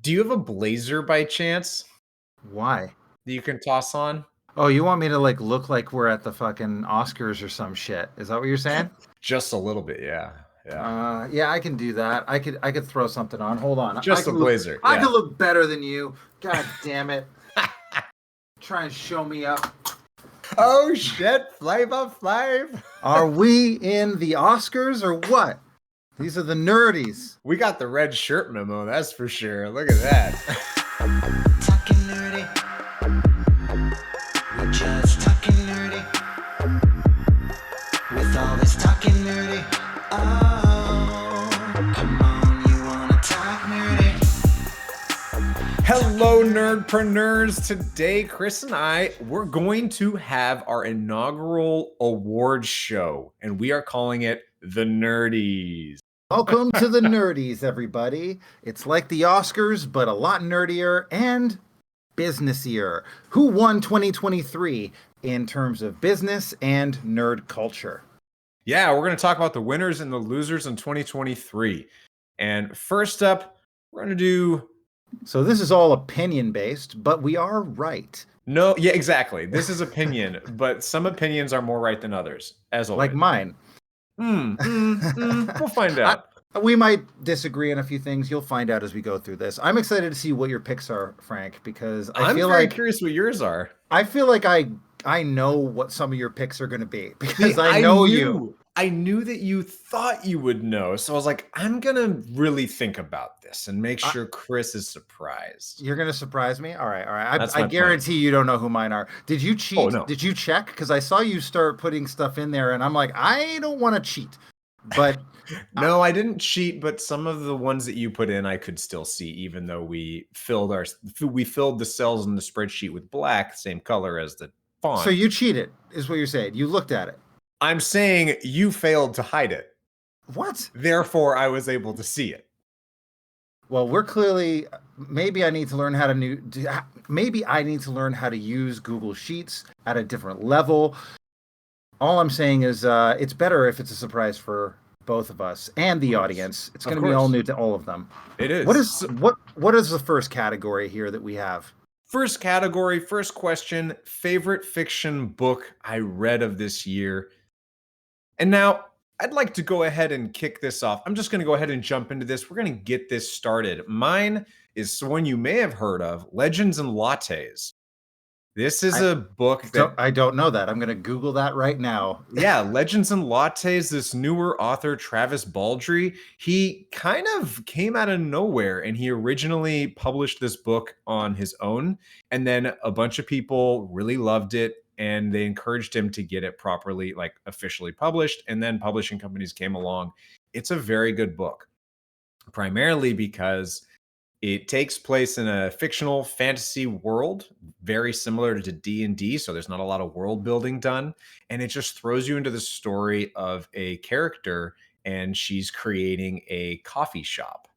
Do you have a blazer by chance Why? that you can toss on? Oh, you want me to look like we're at the fucking Oscars or some shit? Is that what you're saying? Just a little bit, yeah. Yeah. Yeah, I can do that. I could throw something on. Hold on. I Just a can look blazer, I yeah. can look better than you. God damn it. Try and show me up. Oh shit, Flavor Flav. Are we in the Oscars or what? These are the nerdies. We got the red shirt memo, that's for sure. Look at that. Talking nerdy. We're just talking nerdy. With all this talking nerdy. Oh, come on, you wanna talk nerdy? Hello, Nerdpreneurs. Today, Chris and I, we're going to have our inaugural awards show, and we are calling it the Nerdies. Welcome to the Nerdies, everybody. It's like the Oscars, but a lot nerdier and businessier. Who won 2023 in terms of business and nerd culture? Yeah, we're going to talk about the winners and the losers in 2023. And first up, we're going to do... So this is all opinion-based, but we are right. No, yeah, exactly. This is opinion, but some opinions are more right than others, as always. Like mine. We'll find out. We might disagree on a few things. You'll find out as we go through this. I'm excited to see what your picks are, Frank, because I'm very curious what yours are. I feel like I know what some of your picks are going to be because I know you. I knew that you thought you would know, so I was like, I'm gonna really think about this and make sure Chris is surprised. You're gonna surprise me? All right. I guarantee you don't know who mine are. Did you cheat? Oh, no. Did you check? Because I saw you start putting stuff in there, and I'm like, I don't want to cheat. But no, I didn't cheat. But some of the ones that you put in, I could still see, even though we filled the cells in the spreadsheet with black, same color as the font. So you cheated, is what you're saying. You looked at it. I'm saying you failed to hide it. What? Therefore, I was able to see it. Well, we're clearly. Maybe I need to learn how to use Google Sheets at a different level. All I'm saying is, it's better if it's a surprise for both of us and the audience. It's going to be all new to all of them. It is. What is the first category here that we have? First category, first question: favorite fiction book I read of this year. And now I'd like to go ahead and kick this off. I'm just going to go ahead and jump into this. We're going to get this started. Mine is one you may have heard of, Legends and Lattes. This is a book that... I don't know that. I'm going to Google that right now. Yeah, Legends and Lattes, this newer author, Travis Baldree, he kind of came out of nowhere, and he originally published this book on his own, and then a bunch of people really loved it, and they encouraged him to get it properly, like officially published, and then publishing companies came along. It's a very good book, primarily because it takes place in a fictional fantasy world, very similar to D&D, so there's not a lot of world building done, and it just throws you into the story of a character, and she's creating a coffee shop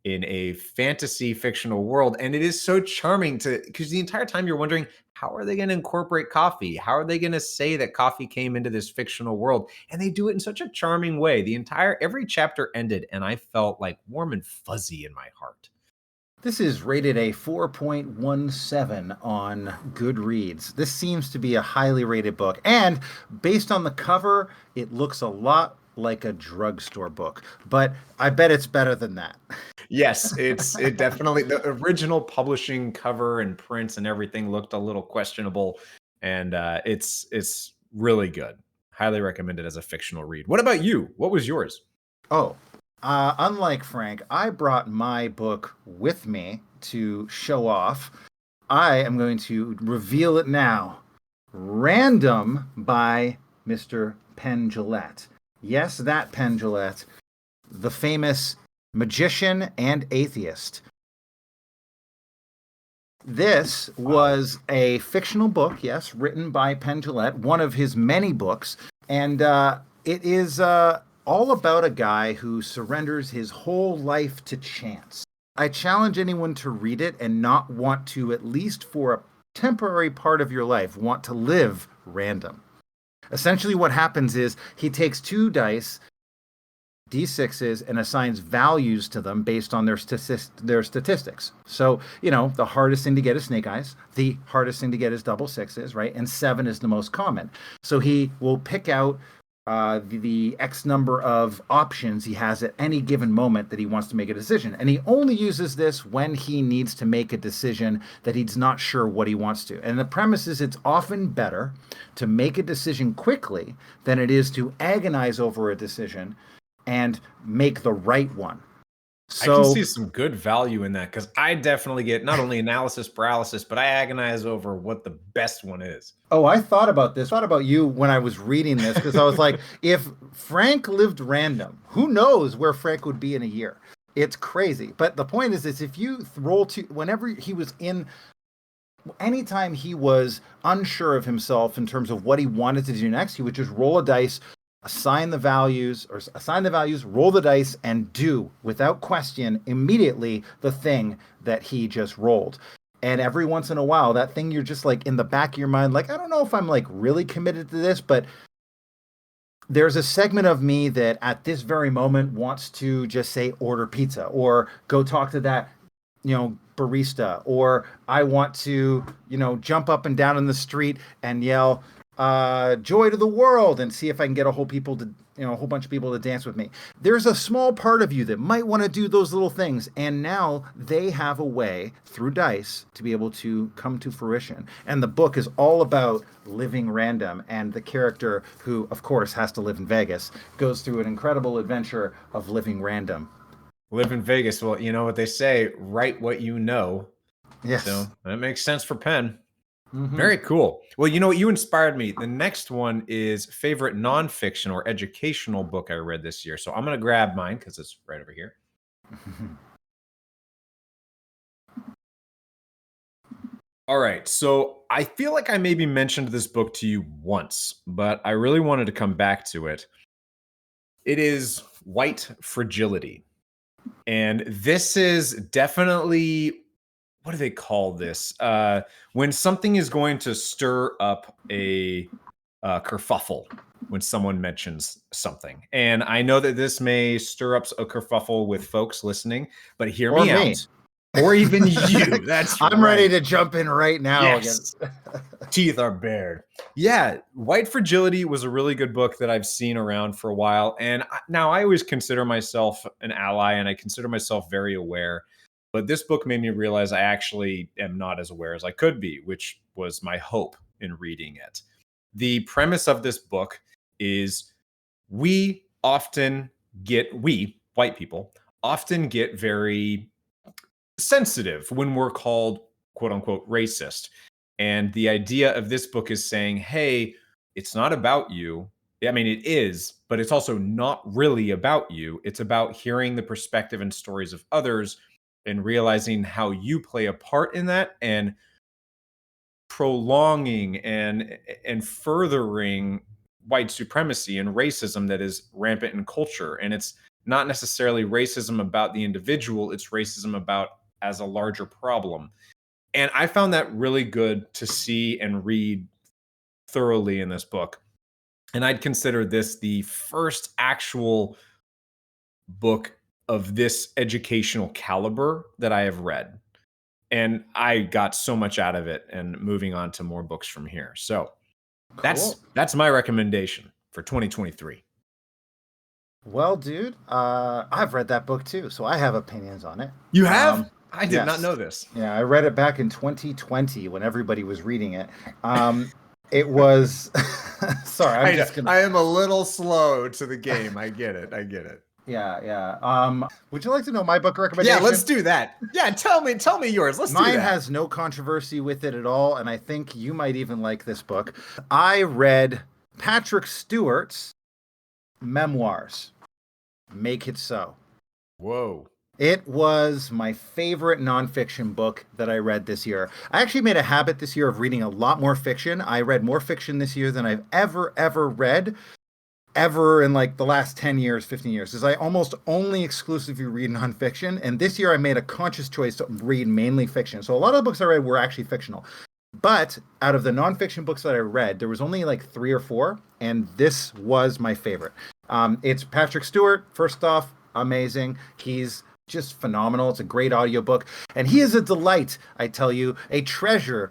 in a fantasy fictional world. And it is so charming because the entire time you're wondering, how are they going to incorporate coffee? How are they going to say that coffee came into this fictional world? And they do it in such a charming way. Every chapter ended, and I felt like warm and fuzzy in my heart. This is rated a 4.17 on Goodreads. This seems to be a highly rated book. And based on the cover, it looks a lot like a drugstore book. But I bet it's better than that. Yes, it definitely, the original publishing cover and prints and everything looked a little questionable. And it's really good. Highly recommended as a fictional read. What about you? What was yours? Unlike Frank, I brought my book with me to show off. I am going to reveal it now. Random by Mr. Penn Jillette. Yes, that Penn Jillette, the famous magician and atheist. This was a fictional book, yes, written by Penn Jillette, one of his many books, and it is all about a guy who surrenders his whole life to chance. I challenge anyone to read it and not want to, at least for a temporary part of your life, want to live random. Essentially what happens is he takes two dice, D6s and assigns values to them based on their statistics. So, the hardest thing to get is snake eyes. The hardest thing to get is double sixes, right? And 7 is the most common. So he will pick out the X number of options he has at any given moment that he wants to make a decision. And he only uses this when he needs to make a decision that he's not sure what he wants to. And the premise is it's often better to make a decision quickly than it is to agonize over a decision and make the right one. So, I can see some good value in that because I definitely get not only analysis paralysis, but I agonize over what the best one is. Oh, I thought about this. I thought about you when I was reading this because I was like, if Frank lived random, who knows where Frank would be in a year? It's crazy. But the point is if you roll whenever he was anytime he was unsure of himself in terms of what he wanted to do next, he would just roll a dice, assign the values, roll the dice, and do, without question, immediately the thing that he just rolled. And every once in a while, that thing you're just like in the back of your mind, like, I don't know if I'm like really committed to this, but there's a segment of me that at this very moment wants to just say order pizza or go talk to that, barista, or I want to, jump up and down in the street and yell, joy to the world, and see if I can get a whole bunch of people to dance with me. There's a small part of you that might want to do those little things, and now they have a way through dice to be able to come to fruition. And the book is all about living random, and the character, who of course has to live in Vegas, goes through an incredible adventure of living random. Live in Vegas. Well, you know what they say, write what you know. Yes. So that makes sense for Penn. Mm-hmm. Very cool. Well, you know what? You inspired me. The next one is favorite nonfiction or educational book I read this year. So I'm going to grab mine because it's right over here. All right. So I feel like I maybe mentioned this book to you once, but I really wanted to come back to it. It is White Fragility. And this is definitely, what do they call this? When something is going to stir up a kerfuffle when someone mentions something. And I know that this may stir up a kerfuffle with folks listening, but hear me out. Or even you. That's I'm ready to jump in right now. Yes. Teeth are bared. Yeah, White Fragility was a really good book that I've seen around for a while. And now I always consider myself an ally, and I consider myself very aware. But this book made me realize I actually am not as aware as I could be, which was my hope in reading it. The premise of this book is we, white people, often get very sensitive when we're called, quote unquote, racist. And the idea of this book is saying, hey, it's not about you. I mean, it is, but it's also not really about you. It's about hearing the perspective and stories of others and realizing how you play a part in that and prolonging and furthering white supremacy and racism that is rampant in culture. And it's not necessarily racism about the individual, it's racism about as a larger problem. And I found that really good to see and read thoroughly in this book. And I'd consider this the first actual book of this educational caliber that I have read. And I got so much out of it, and moving on to more books from here. So cool. That's my recommendation for 2023. Well, dude, I've read that book too, so I have opinions on it. You have? I did not know this. Yeah, I read it back in 2020 when everybody was reading it. It was sorry, I am a little slow to the game. I get it. Yeah. Would you like to know my book recommendation? Yeah, let's do that. Yeah, tell me yours. Let's do that. Mine has no controversy with it at all, and I think you might even like this book. I read Patrick Stewart's memoirs, Make It So. Whoa. It was my favorite nonfiction book that I read this year. I actually made a habit this year of reading a lot more fiction. I read more fiction this year than I've ever read in like the last 10 years, 15 years, because I almost only exclusively read nonfiction. And this year I made a conscious choice to read mainly fiction. So a lot of the books I read were actually fictional. But out of the nonfiction books that I read, there was only like 3 or 4, and this was my favorite. It's Patrick Stewart, first off, amazing. He's just phenomenal. It's a great audiobook. And he is a delight, I tell you, a treasure.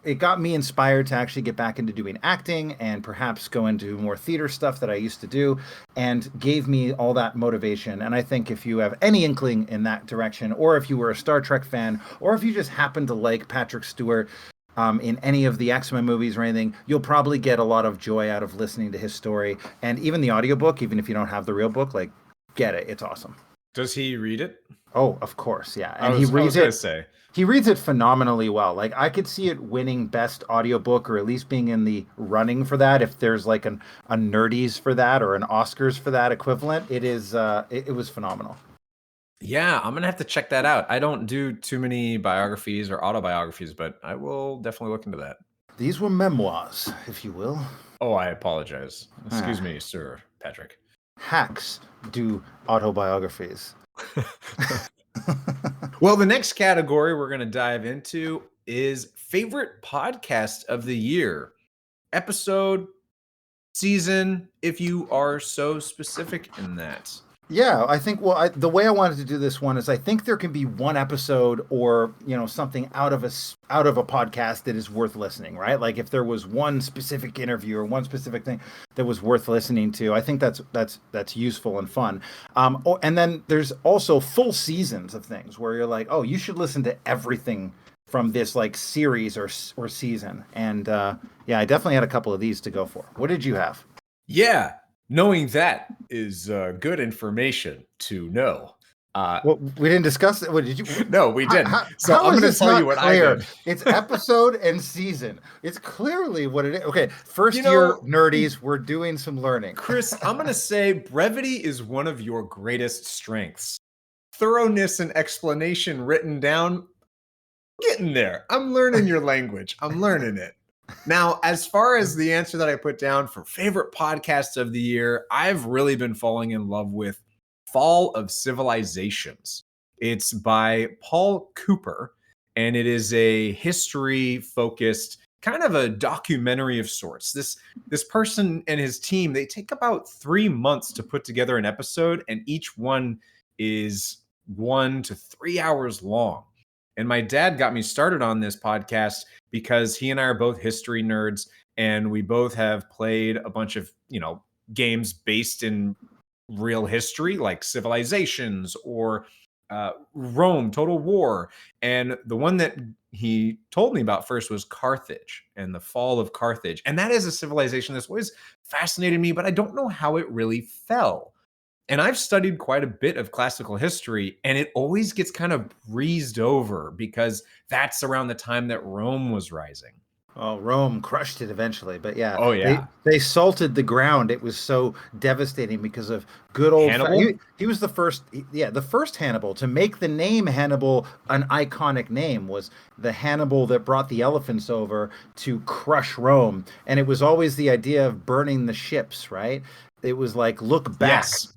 It got me inspired to actually get back into doing acting and perhaps go into more theater stuff that I used to do, and gave me all that motivation. And I think if you have any inkling in that direction, or if you were a Star Trek fan, or if you just happen to like Patrick Stewart in any of the X-Men movies or anything, you'll probably get a lot of joy out of listening to his story. And even the audiobook, even if you don't have the real book, like, get it. It's awesome. Does he read it? Oh, of course, yeah. I And was gonna say. he reads it phenomenally well. Like, I could see it winning best audiobook, or at least being in the running for that, if there's like a Nerdies for that, or an Oscars for that equivalent. It is it was phenomenal. Yeah, I'm gonna have to check that out. I don't do too many biographies or autobiographies, but I will definitely look into that. These were memoirs, if you will. Oh, I apologize. Excuse me, Sir Patrick. Hacks do autobiographies. Well, the next category we're going to dive into is favorite podcast of the year. Episode, season, if you are so specific in that. Yeah, I think, well, the way I wanted to do this one is, I think there can be one episode, or, you know, something out of a podcast that is worth listening, right? Like, if there was one specific interview or one specific thing that was worth listening to, I think that's useful and fun. And then there's also full seasons of things where you're like, oh, you should listen to everything from this like series or season. And yeah, I definitely had a couple of these to go for. What did you have? Yeah, knowing that is good information to know. Well, we didn't discuss it. What did you? No, we didn't. So how I'm is going to this tell you not what clear? I did. It's episode and season. It's clearly what it is. Okay, first You year know, nerdies, we're doing some learning. Chris, I'm going to say brevity is one of your greatest strengths. Thoroughness and explanation written down, getting there. I'm learning your language. I'm learning it. Now, as far as the answer that I put down for favorite podcast of the year, I've really been falling in love with Fall of Civilizations. It's by Paul Cooper, and it is a history-focused, kind of a documentary of sorts. This person and his team, they take about 3 months to put together an episode, and each one is 1 to 3 hours long. And my dad got me started on this podcast because he and I are both history nerds, and we both have played a bunch of, games based in real history, like Civilizations or Rome, Total War. And the one that he told me about first was Carthage and the fall of Carthage. And that is a civilization that's always fascinated me, but I don't know how it really fell. And I've studied quite a bit of classical history, and it always gets kind of breezed over because that's around the time that Rome was rising. Oh, Rome crushed it eventually, but yeah. Oh, yeah. They salted the ground. It was so devastating because of good old Hannibal? He was the first Hannibal to make the name Hannibal an iconic name. Was the Hannibal that brought the elephants over to crush Rome. And it was always the idea of burning the ships, right? It was like, look back. Yes.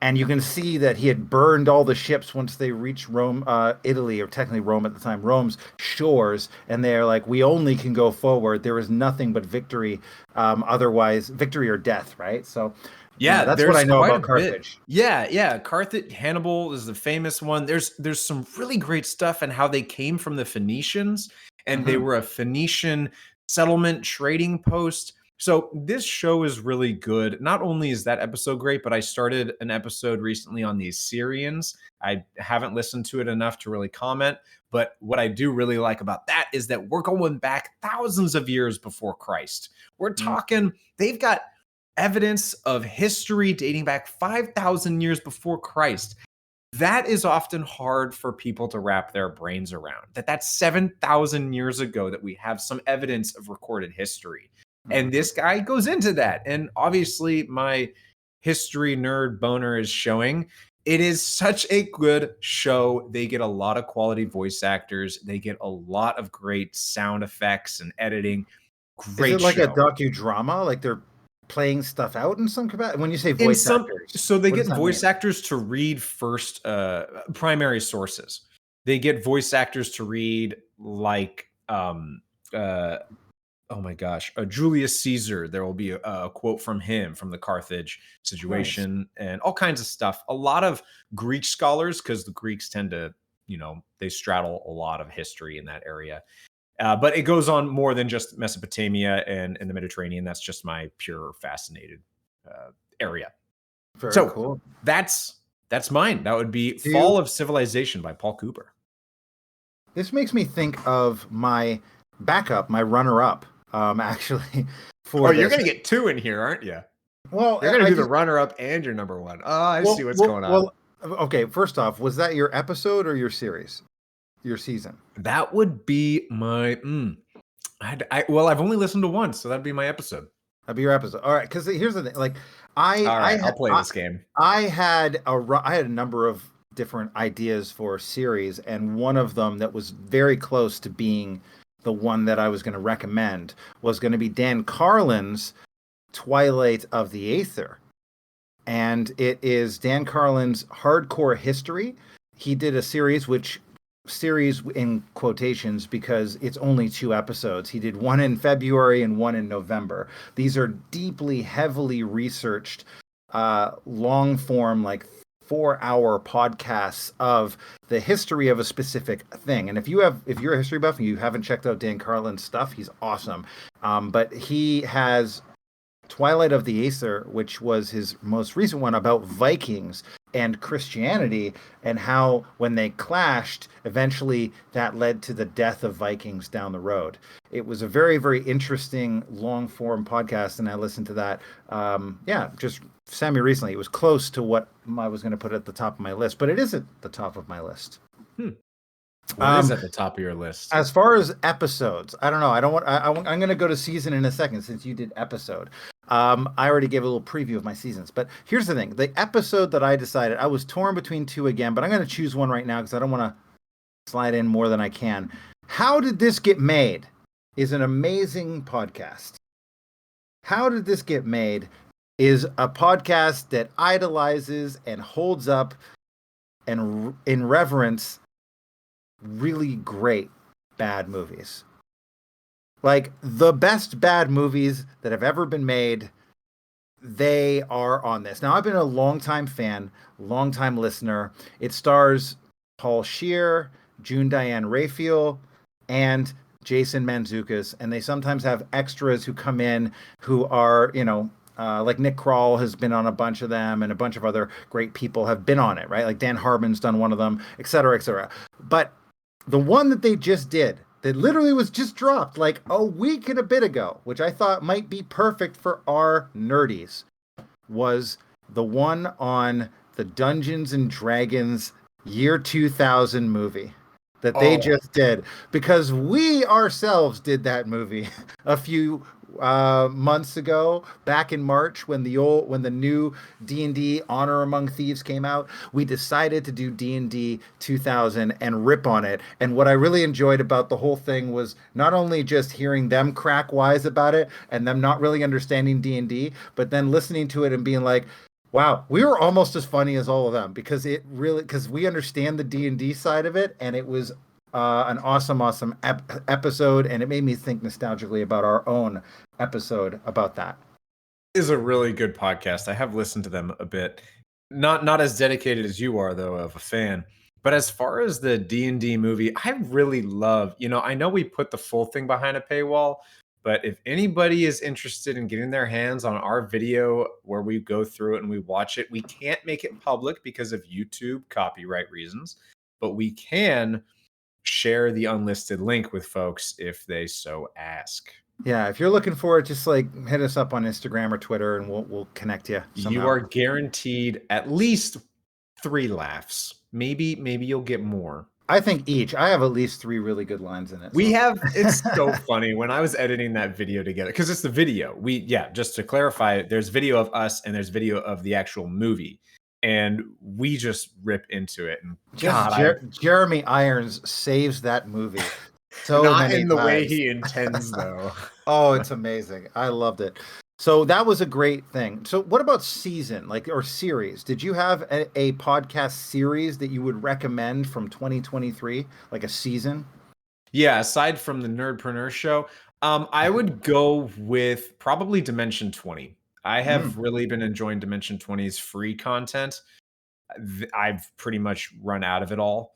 And you can see that he had burned all the ships once they reached Rome, Italy, or technically Rome at the time, Rome's shores. And they're like, we only can go forward. There is nothing but victory, otherwise victory or death, right? So yeah, that's what I know about Carthage. Yeah. Carthage, Hannibal is the famous one. There's some really great stuff and how they came from the Phoenicians, and they were a Phoenician settlement trading post. So this show is really good. Not only is that episode great, but I started an episode recently on the Assyrians. I haven't listened to it enough to really comment, but what I do really like about that is that we're going back thousands of years before Christ. We're talking, they've got evidence of history dating back 5,000 years before Christ. That is often hard for people to wrap their brains around. That's 7,000 years ago that we have some evidence of recorded history. And this guy goes into that. And obviously, my history nerd boner is showing. It is such a good show. They get a lot of quality voice actors. They get a lot of great sound effects and editing. Great show. Is it like a docudrama? Like they're playing stuff out in some capacity? When you say voice actors. So they get voice actors to read first primary sources. They get voice actors to read like oh my gosh, Julius Caesar. There will be a quote from him from the Carthage Nice. situation and all kinds of stuff. A lot of Greek scholars, because the Greeks tend to, they straddle a lot of history in that area. But it goes on more than just Mesopotamia and the Mediterranean. That's just my pure fascinated area. Very So cool. that's mine. That would be Do Fall you, of Civilization by Paul Cooper. this makes me think of my backup, my runner-up, actually, for Oh, you're this. gonna get two in here, aren't you? Well, You're gonna I do the just runner-up and your number one. Oh, I see well, what's well, going on. well. Okay, first off, was that your episode or your series, your season? That would be my. Well, I've only listened to one, so that'd be my episode. That'd be your episode. All right, because here's the thing. Like, I, All I, right, I'll ha- play this game. I had I had a number of different ideas for series, and one of them that was very close to being the one that I was going to recommend was going to be Dan Carlin's Twilight of the Aether. And it is Dan Carlin's Hardcore History. He did a series in quotations because it's only 2 episodes. He did one in February and one in November. These are deeply, heavily researched, long form, like 4-hour podcasts of the history of a specific thing. And if you're a history buff and you haven't checked out Dan Carlin's stuff, he's awesome. But he has Twilight of the Aether, which was his most recent one about Vikings and Christianity, and how when they clashed, eventually that led to the death of Vikings down the road. It was a very, very interesting long form podcast, and I listened to that. Just semi recently. It was close to what I was going to put at the top of my list, but it isn't the top of my list. What is at the top of your list? As far as episodes, I don't know. I don't want. I'm going to go to season in a second since you did episode. I already gave a little preview of my seasons, but here's the thing: the episode that I decided, I was torn between two again, but I'm going to choose one right now because I don't want to slide in more than I can. How Did This Get Made? Is an amazing podcast. How Did This Get Made? Is a podcast that idolizes and holds up and in reverence really great bad movies. Like the best bad movies that have ever been made, they are on this. Now, I've been a longtime fan, longtime listener. It stars Paul Scheer, June Diane Raphael, and Jason Mantzoukas, and they sometimes have extras who come in who are, like Nick Kroll has been on a bunch of them, and a bunch of other great people have been on it, right? Like Dan Harmon's done one of them, et cetera, et cetera. But the one that they just did, that literally was just dropped like a week and a bit ago, which I thought might be perfect for our nerdies, was the one on the Dungeons and Dragons year 2000 movie that they just did, because we ourselves did that movie a few months ago, back in March, when the new D&D Honor Among Thieves came out. We decided to do D&D 2000 and rip on it. And what I really enjoyed about the whole thing was not only just hearing them crack wise about it and them not really understanding D&D, but then listening to it and being like, wow, we were almost as funny as all of them, because we understand the D&D side of it, and it was an awesome episode, and it made me think nostalgically about our own episode about that. It is a really good podcast. I have listened to them a bit. Not as dedicated as you are, though, of a fan. But as far as the D&D movie, I really love, I know we put the full thing behind a paywall, but if anybody is interested in getting their hands on our video where we go through it and we watch it, we can't make it public because of YouTube copyright reasons, but we can share the unlisted link with folks if they so ask. Yeah, if you're looking for it, just like hit us up on Instagram or Twitter, and we'll connect you somehow. You are guaranteed at least 3 laughs. Maybe you'll get more. I think each. I have at least 3 really good lines in it. It's so funny when I was editing that video together, because it's the video. Just to clarify, there's video of us and there's video of the actual movie. And we just rip into it. And Jeremy Irons saves that movie. So not many in the times. way he intends, though. Oh, it's amazing. I loved it. So that was a great thing. So what about season, or series? Did you have a podcast series that you would recommend from 2023, like a season? Yeah, aside from the Nerdpreneur show, I would go with probably Dimension 20. I have Mm, really been enjoying Dimension 20's free content. I've pretty much run out of it all.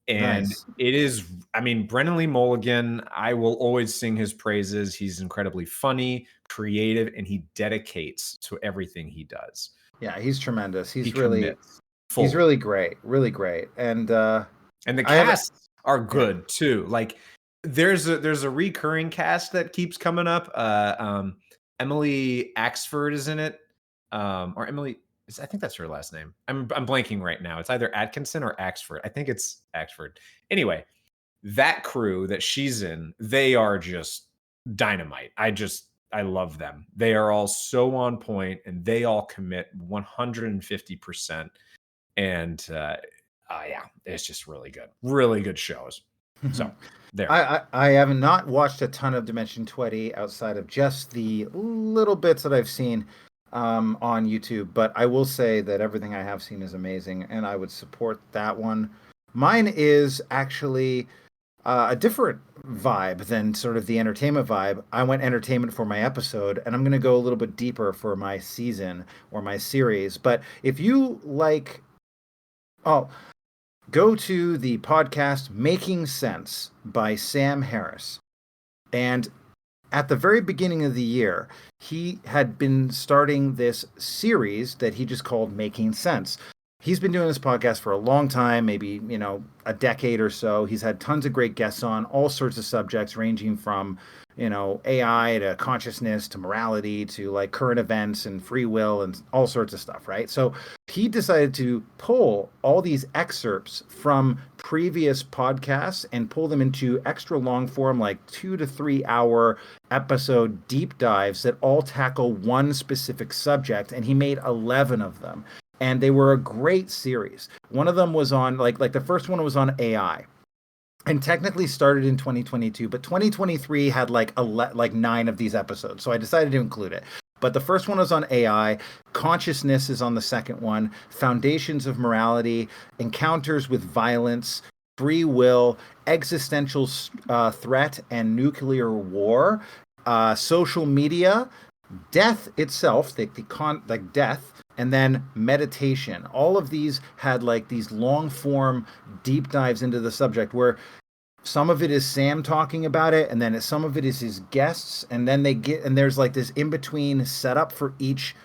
And nice. it is, I mean, Brennan Lee Mulligan, I will always sing his praises. He's incredibly funny, creative, and he dedicates to everything he does. Yeah, he's tremendous. He commits He's fully. really great, really great. And And the I haven't. casts are Yeah. good too. Like there's a recurring cast that keeps coming up. Emily Axford is in it. Or Emily I think that's her last name. I'm blanking right now. It's either Atkinson or Axford. I think it's Axford. Anyway, that crew that she's in, they are just dynamite. I love them. They are all so on point and they all commit 150%. And yeah, it's just really good shows. So there. I have not watched a ton of Dimension 20 outside of just the little bits that I've seen on YouTube, but I will say that everything I have seen is amazing, and I would support that one. Mine is actually a different vibe than sort of the entertainment vibe. I went entertainment for my episode, and I'm going to go a little bit deeper for my season or my series. But if you like, oh, go to the podcast Making Sense by Sam Harris. And at the very beginning of the year, he had been starting this series that he just called Making Sense. He's been doing this podcast for a long time, maybe, a decade or so. He's had tons of great guests on all sorts of subjects, ranging from, AI to consciousness to morality to like current events and free will and all sorts of stuff, right? So he decided to pull all these excerpts from previous podcasts and pull them into extra long form, like 2 to 3 hour episode deep dives that all tackle one specific subject. And he made 11 of them. And they were a great series. One of them was on like the first one was on AI, and technically started in 2022, but 2023 had like 9 of these episodes. So I decided to include it. But the first one was on AI. Consciousness is on the second one. Foundations of morality, encounters with violence, free will, existential threat and nuclear war, social media, death itself, like death, and then meditation. All of these had like these long form deep dives into the subject where some of it is Sam talking about it, and then some of it is his guests, and then there's like this in between setup for each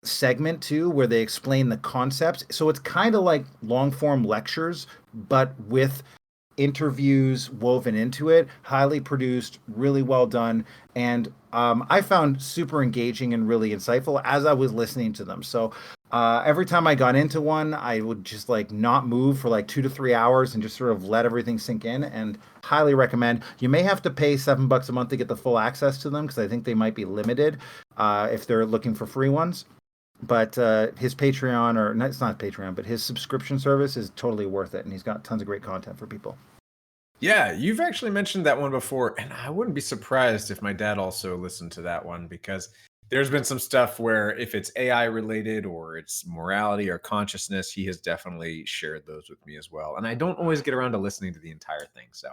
segment too, where they explain the concepts. So it's kind of like long form lectures, but with interviews woven into it. Highly produced, really well done, and I found super engaging and really insightful as I was listening to them. So every time I got into one, I would just like not move for like 2 to 3 hours and just sort of let everything sink in. And highly recommend. You may have to pay $7 a month to get the full access to them because I think they might be limited if they're looking for free ones. But his Patreon, or no, it's not Patreon, but his subscription service is totally worth it, and he's got tons of great content for people. Yeah, you've actually mentioned that one before, and I wouldn't be surprised if my dad also listened to that one because there's been some stuff where if it's AI related or it's morality or consciousness, he has definitely shared those with me as well. And I don't always get around to listening to the entire thing. So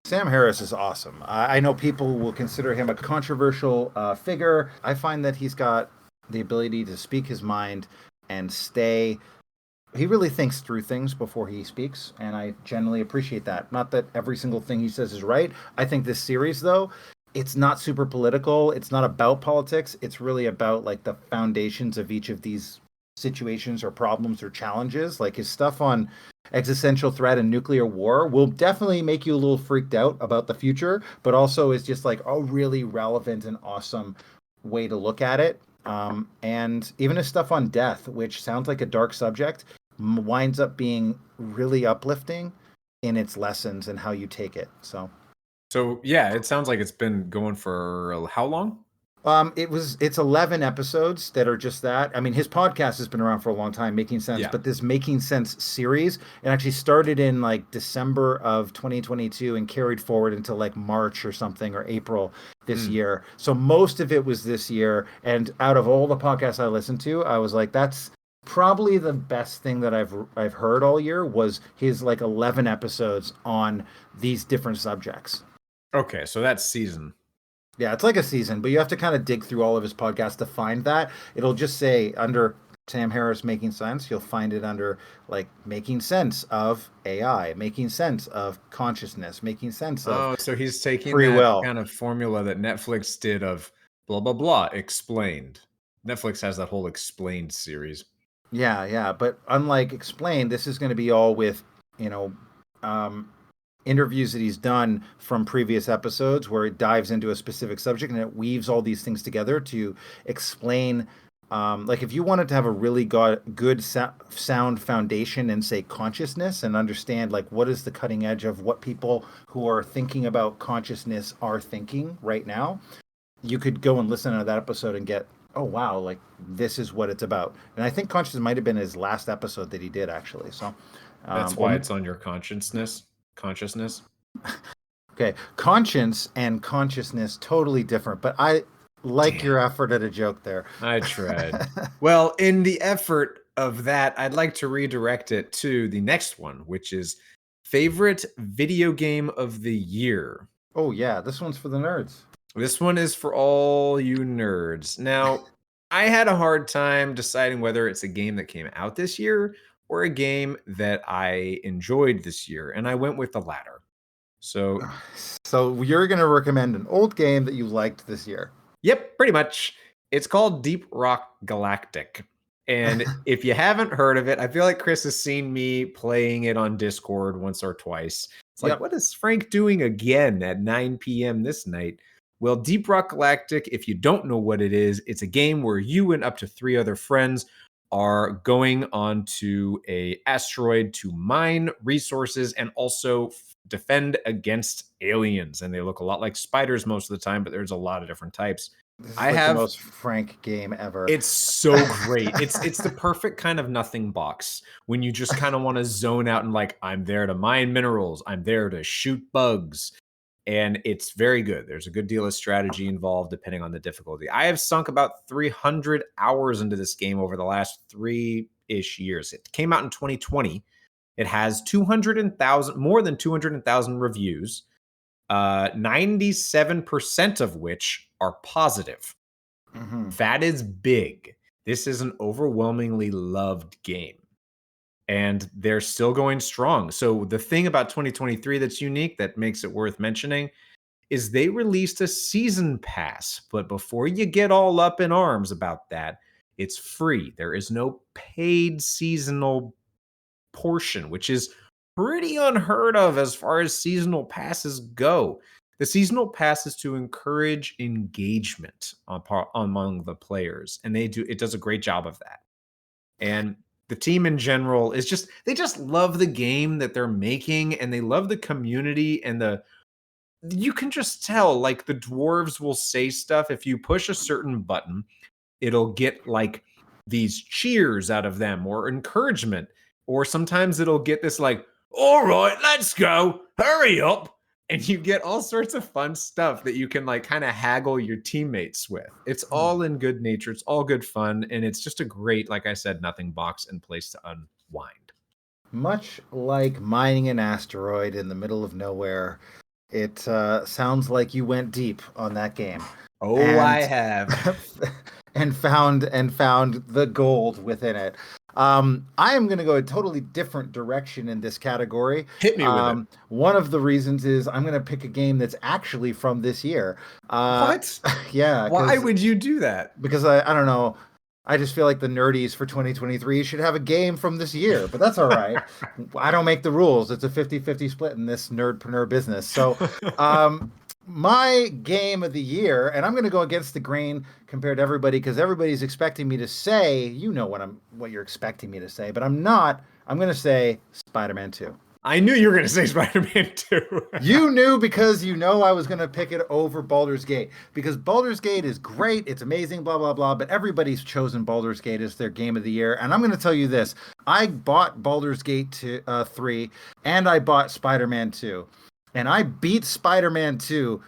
Sam Harris is awesome. I know people will consider him a controversial figure. I find that he's got the ability to speak his mind and stay. He really thinks through things before he speaks, and I generally appreciate that. Not that every single thing he says is right. I think this series, though, it's not super political. It's not about politics. It's really about like the foundations of each of these situations or problems or challenges. Like his stuff on existential threat and nuclear war will definitely make you a little freaked out about the future, but also is just like a really relevant and awesome way to look at it. And even his stuff on death, which sounds like a dark subject, winds up being really uplifting in its lessons and how you take it. So yeah, it sounds like it's been going for how long? It's 11 episodes that are just that. I mean, his podcast has been around for a long time, Making Sense, Yeah. but this Making Sense series, it actually started in like December of 2022 and carried forward until like March or something, or April this year. So most of it was this year. And out of all the podcasts I listened to, I was like, that's probably the best thing that I've heard all year was his like 11 episodes on these different subjects. Okay, so that's season. Yeah, it's like a season, but you have to kind of dig through all of his podcasts to find that. It'll just say under Sam Harris making sense. You'll find it under like making sense of AI, making sense of consciousness, making sense of Oh, so he's taking free that will. kind of formula that Netflix did of blah blah blah explained. Netflix has that whole explained series. Yeah, yeah. But unlike Explained, this is going to be all with, you know, um, interviews that he's done from previous episodes where it dives into a specific subject and it weaves all these things together to explain. Like if you wanted to have a really good sound foundation in, say, consciousness and understand like what is the cutting edge of what people who are thinking about consciousness are thinking right now, you could go and listen to that episode and get, oh wow, like this is what it's about. And I think consciousness might have been his last episode that he did actually. So, That's or why it's on your consciousness. okay, conscience and consciousness totally different, but I like Damn. your effort at a joke there. I tried. Well, in the effort of that, I'd like to redirect it to the next one, which is favorite video game of the year. Oh yeah, this one's for the nerds. This one is for all you nerds. Now, I had a hard time deciding whether it's a game that came out this year or a game that I enjoyed this year, and I went with the latter. So, So you're going to recommend an old game that you liked this year. yep, pretty much. It's called Deep Rock Galactic. And if you haven't heard of it, I feel like Chris has seen me playing it on Discord once or twice. It's like, Yep. what is Frank doing again at 9 p.m. this night? Well, Deep Rock Galactic, if you don't know what it is, it's a game where you and up to 3 other friends are going onto a asteroid to mine resources and also defend against aliens. And they look a lot like spiders most of the time, but there's a lot of different types. This is I like have the most Frank game ever. It's so great. It's the perfect kind of nothing box when you just kind of want to zone out and like, I'm there to mine minerals, I'm there to shoot bugs. And it's very good. There's a good deal of strategy involved depending on the difficulty. I have sunk about 300 hours into this game over the last 3-ish years. It came out in 2020. It has more than 200,000 reviews, 97% of which are positive. Mm-hmm. That is big. This is an overwhelmingly loved game. And they're still going strong. So the thing about 2023 that's unique that makes it worth mentioning is they released a season pass. But before you get all up in arms about that, it's free. There is no paid seasonal portion, which is pretty unheard of as far as seasonal passes go. The seasonal pass is to encourage engagement among the players, and it does a great job of that. And the team in general is they just love the game that they're making, and they love the community, and you can just tell, like, the dwarves will say stuff. If you push a certain button, it'll get like these cheers out of them or encouragement, or sometimes it'll get this like, all right, let's go, hurry up. And you get all sorts of fun stuff that you can like kind of haggle your teammates with. It's all in good nature. It's all good fun. And it's just a great, like I said, nothing box and place to unwind. Much like mining an asteroid in the middle of nowhere, it sounds like you went deep on that game. Oh, I have. and found the gold within it. I am going to go a totally different direction in this category. Hit me with it. One of the reasons is I'm going to pick a game that's actually from this year. What? Yeah. Why would you do that? Because I don't know. I just feel like the nerdies for 2023 should have a game from this year, but that's all right. I don't make the rules. It's a 50-50 split in this nerdpreneur business. So, my game of the year, and I'm going to go against the grain compared to everybody because everybody's expecting me to say, you know what you're expecting me to say, but I'm not. I'm going to say Spider-Man 2. I knew you were going to say Spider-Man 2. You knew because you know I was going to pick it over Baldur's Gate because Baldur's Gate is great. It's amazing, blah, blah, blah. But everybody's chosen Baldur's Gate as their game of the year. And I'm going to tell you this. I bought Baldur's Gate 3 and I bought Spider-Man 2. And I beat Spider-Man 2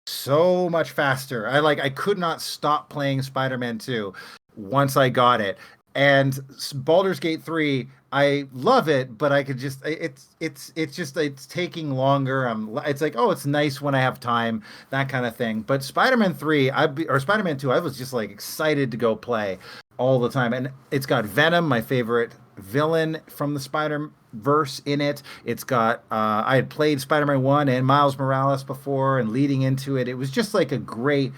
so much faster. I could not stop playing Spider-Man 2 once I got it. And Baldur's Gate 3, I love it, but I could just it's taking longer. It's like, oh, it's nice when I have time, that kind of thing. But Spider-Man 3, or Spider-Man 2, I was just like excited to go play all the time. And it's got Venom, my favorite villain from the Spider-Verse in it. It's got I had played Spider-Man 1 and Miles Morales before, and leading into it, it was just like a great,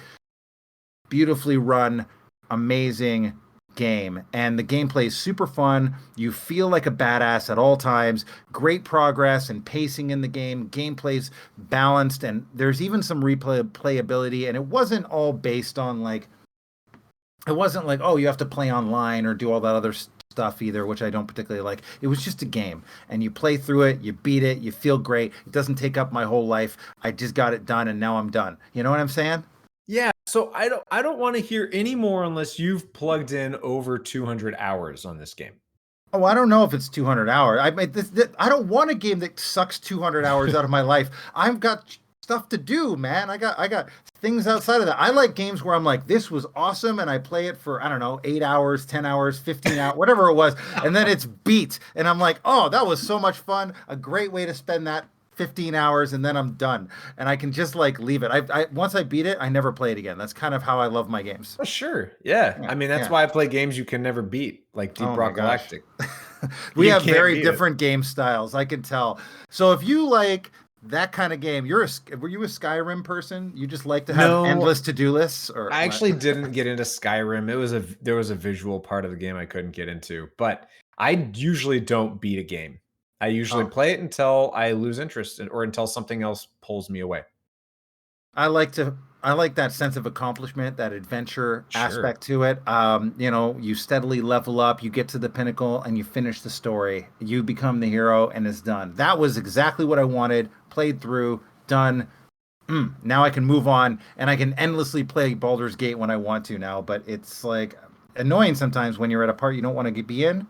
beautifully run, amazing game. And the gameplay is super fun. You feel like a badass at all times. Great progress and pacing in the game. Gameplay's balanced, and there's even some replayability. And it wasn't all based on like, it wasn't like, oh, you have to play online or do all that other stuff either, which I don't particularly like. It was just a game, and you play through it, you beat it, you feel great. It doesn't take up my whole life. I just got it done, and now I'm done. You know what I'm saying? Yeah, so I don't want to hear any more unless you've plugged in over 200 hours on this game. Oh, I don't know if it's 200 hours. I mean, I don't want a game that sucks 200 hours out of my life. I've got stuff to do, man. I got things outside of that. I like games where I'm like, this was awesome, and I play it for, I don't know, 8 hours, 10 hours, 15 hours, whatever it was, and then it's beat, and I'm like, oh, that was so much fun. A great way to spend that 15 hours, and then I'm done, and I can just like leave it. I once I beat it, I never play it again. That's kind of how I love my games. Oh, sure. Yeah. I mean, that's why I play games you can never beat, like Deep Rock Galactic. We You have can't very beat it. different game styles, I can tell. So if you like that kind of game, were you a Skyrim person? You just like to have No. endless to-do lists? Or I what? actually didn't get into Skyrim. There was a visual part of the game I couldn't get into, but I usually don't beat a game. I usually Oh. play it until I lose interest or until something else pulls me away. I like that sense of accomplishment, that adventure Sure. aspect to it. You steadily level up, you get to the pinnacle, and you finish the story. You become the hero, and it's done. That was exactly what I wanted. Played through, done. Now I can move on, and I can endlessly play Baldur's Gate when I want to now. But it's like annoying sometimes when you're at a part you don't want to be in.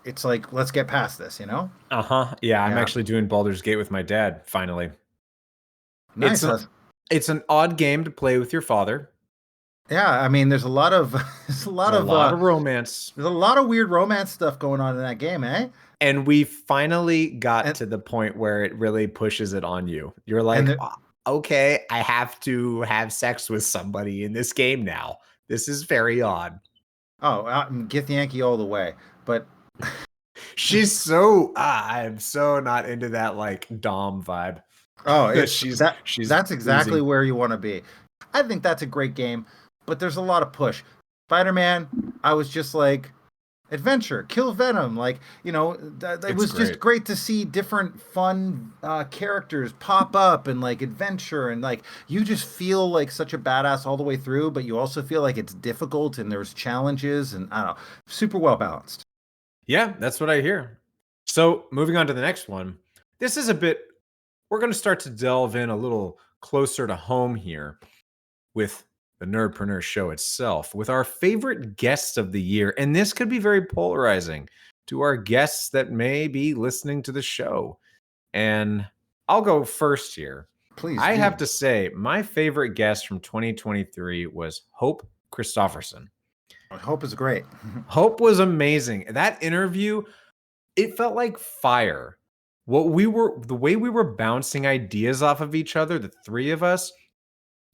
It's like, let's get past this, you know? Uh-huh. Yeah, I'm Yeah. actually doing Baldur's Gate with my dad, finally. Nice. It's an odd game to play with your father. Yeah, I mean, there's a lot of Romance. there's a lot of weird romance stuff going on in that game, eh? And we finally got to the point where it really pushes it on you. You're like, okay, I have to have sex with somebody in this game now. This is very odd. Oh, get the Yankee all the way. But she's so I'm so not into that like Dom vibe. Oh, she's that's exactly losing. where you want to be. I think that's a great game, but there's a lot of push. Spider-Man, I was just like, adventure, kill Venom. Like, it was just great to see different fun characters pop up and like adventure, and like you just feel like such a badass all the way through, but you also feel like it's difficult and there's challenges, and I don't know, super well balanced. Yeah, that's what I hear. So moving on to the next one. This is we're going to start to delve in a little closer to home here with the Nerdpreneur show itself, with our favorite guests of the year. And this could be very polarizing to our guests that may be listening to the show. And I'll go first here. Please. I have to say, my favorite guest from 2023 was Hope Christofferson. Hope is great. Hope was amazing. That interview, it felt like fire. The way we were bouncing ideas off of each other, the three of us,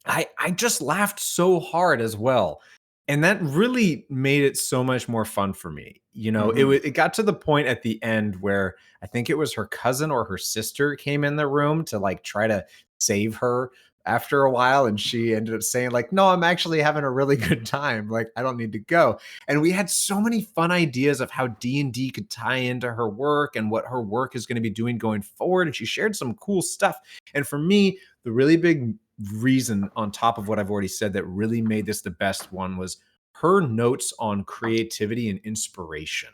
I just laughed so hard as well. And that really made it so much more fun for me. It got to the point at the end where I think it was her cousin or her sister came in the room to like try to save her after a while. And she ended up saying like, no, I'm actually having a really good time. Like, I don't need to go. And we had so many fun ideas of how D&D could tie into her work and what her work is going to be doing going forward. And she shared some cool stuff. And for me, the really big reason on top of what I've already said that really made this the best one was her notes on creativity and inspiration.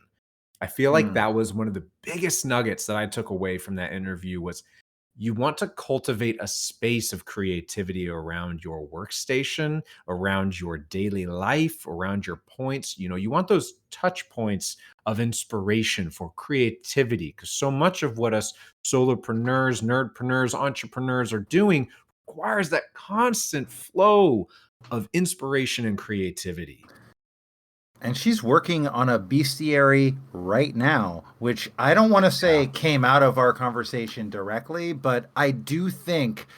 I feel like that was one of the biggest nuggets that I took away from that interview was you want to cultivate a space of creativity around your workstation, around your daily life, around your points. You want those touch points of inspiration for creativity, because so much of what us solopreneurs, nerdpreneurs, entrepreneurs are doing requires that constant flow of inspiration and creativity. And she's working on a bestiary right now, which I don't want to say came out of our conversation directly, but I do think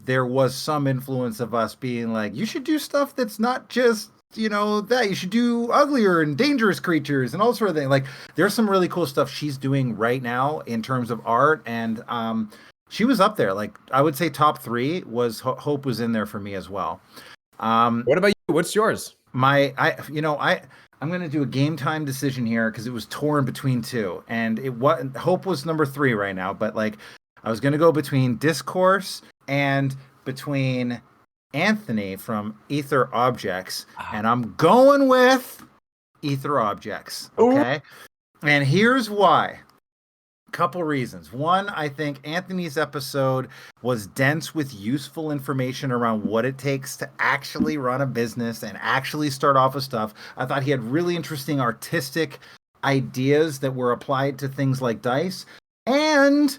there was some influence of us being like, you should do stuff that's not just, that you should do uglier and dangerous creatures and all sort of thing. Like, there's some really cool stuff she's doing right now in terms of art. And she was up there. Like, I would say top 3 was Hope was in there for me as well. What about you? What's yours? I'm going to do a game time decision here because it was torn between 2, and Hope was number 3 right now, but like I was going to go between Discourse and between Anthony from Ether Objects, and I'm going with Ether Objects. Okay. Ooh. And here's why. Couple reasons. One, I think Anthony's episode was dense with useful information around what it takes to actually run a business and actually start off with stuff. I thought he had really interesting artistic ideas that were applied to things like dice, and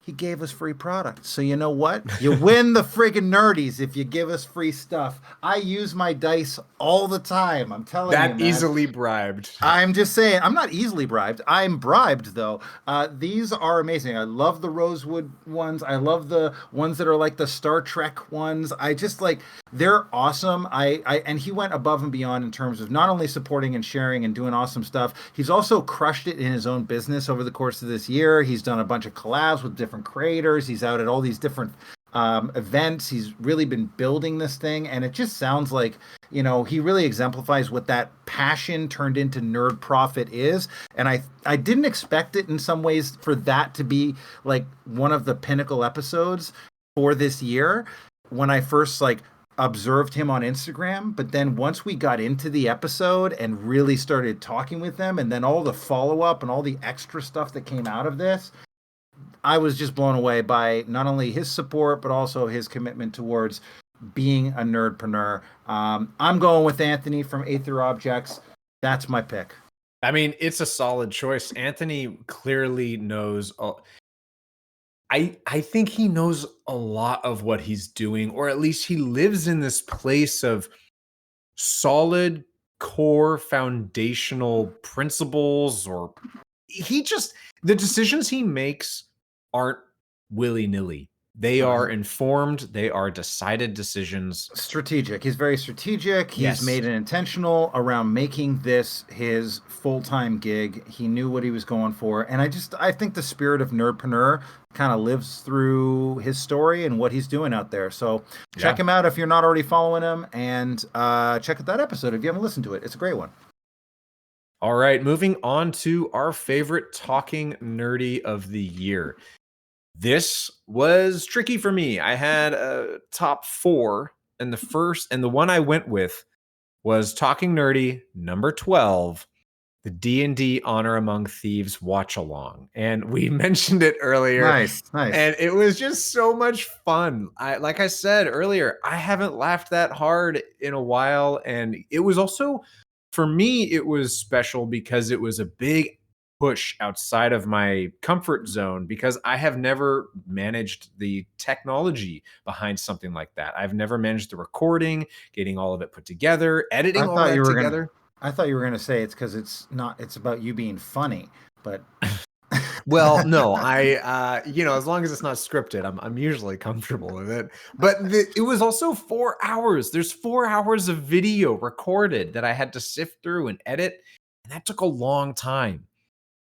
he gave us free products. So you know what? You win the friggin' nerdies if you give us free stuff. I use my dice all the time. I'm telling you, that easily bribed. I'm just saying, I'm not easily bribed. I'm bribed, though. These are amazing. I love the Rosewood ones. I love the ones that are like the Star Trek ones. I just like, they're awesome. And he went above and beyond in terms of not only supporting and sharing and doing awesome stuff, he's also crushed it in his own business over the course of this year. He's done a bunch of collabs with different creators. He's out at all these different events. He's really been building this thing, and it just sounds like, he really exemplifies what that passion turned into nerd profit is. And I didn't expect it in some ways for that to be like one of the pinnacle episodes for this year when I first like observed him on Instagram. But then once we got into the episode and really started talking with them, and then all the follow-up and all the extra stuff that came out of this, I was just blown away by not only his support, but also his commitment towards being a nerdpreneur. I'm going with Anthony from Aether Objects. That's my pick. I mean, it's a solid choice. Anthony clearly knows. I think he knows a lot of what he's doing, or at least he lives in this place of solid core foundational principles, or the decisions he makes aren't willy-nilly. They are informed. They are decided decisions. Strategic. He's very strategic. He's made it intentional around making this his full-time gig. He knew what he was going for. And I think the spirit of Nerdpreneur kind of lives through his story and what he's doing out there. So check him out if you're not already following him, and check out that episode if you haven't listened to it. It's a great one. All right, moving on to our favorite talking nerdy of the year. This was tricky for me. I had a top 4, and the one I went with was Talking Nerdy number 12, the D&D Honor Among Thieves watch along. And we mentioned it earlier. Nice. And it was just so much fun. Like I said earlier, I haven't laughed that hard in a while, and it was also, for me, it was special because it was a big push outside of my comfort zone, because I have never managed the technology behind something like that. I've never managed the recording, getting all of it put together, editing all that together. I thought you were going to say it's because it's about you being funny, but well, no, as long as it's not scripted, I'm usually comfortable with it. But it was also 4 hours. There's 4 hours of video recorded that I had to sift through and edit, and that took a long time.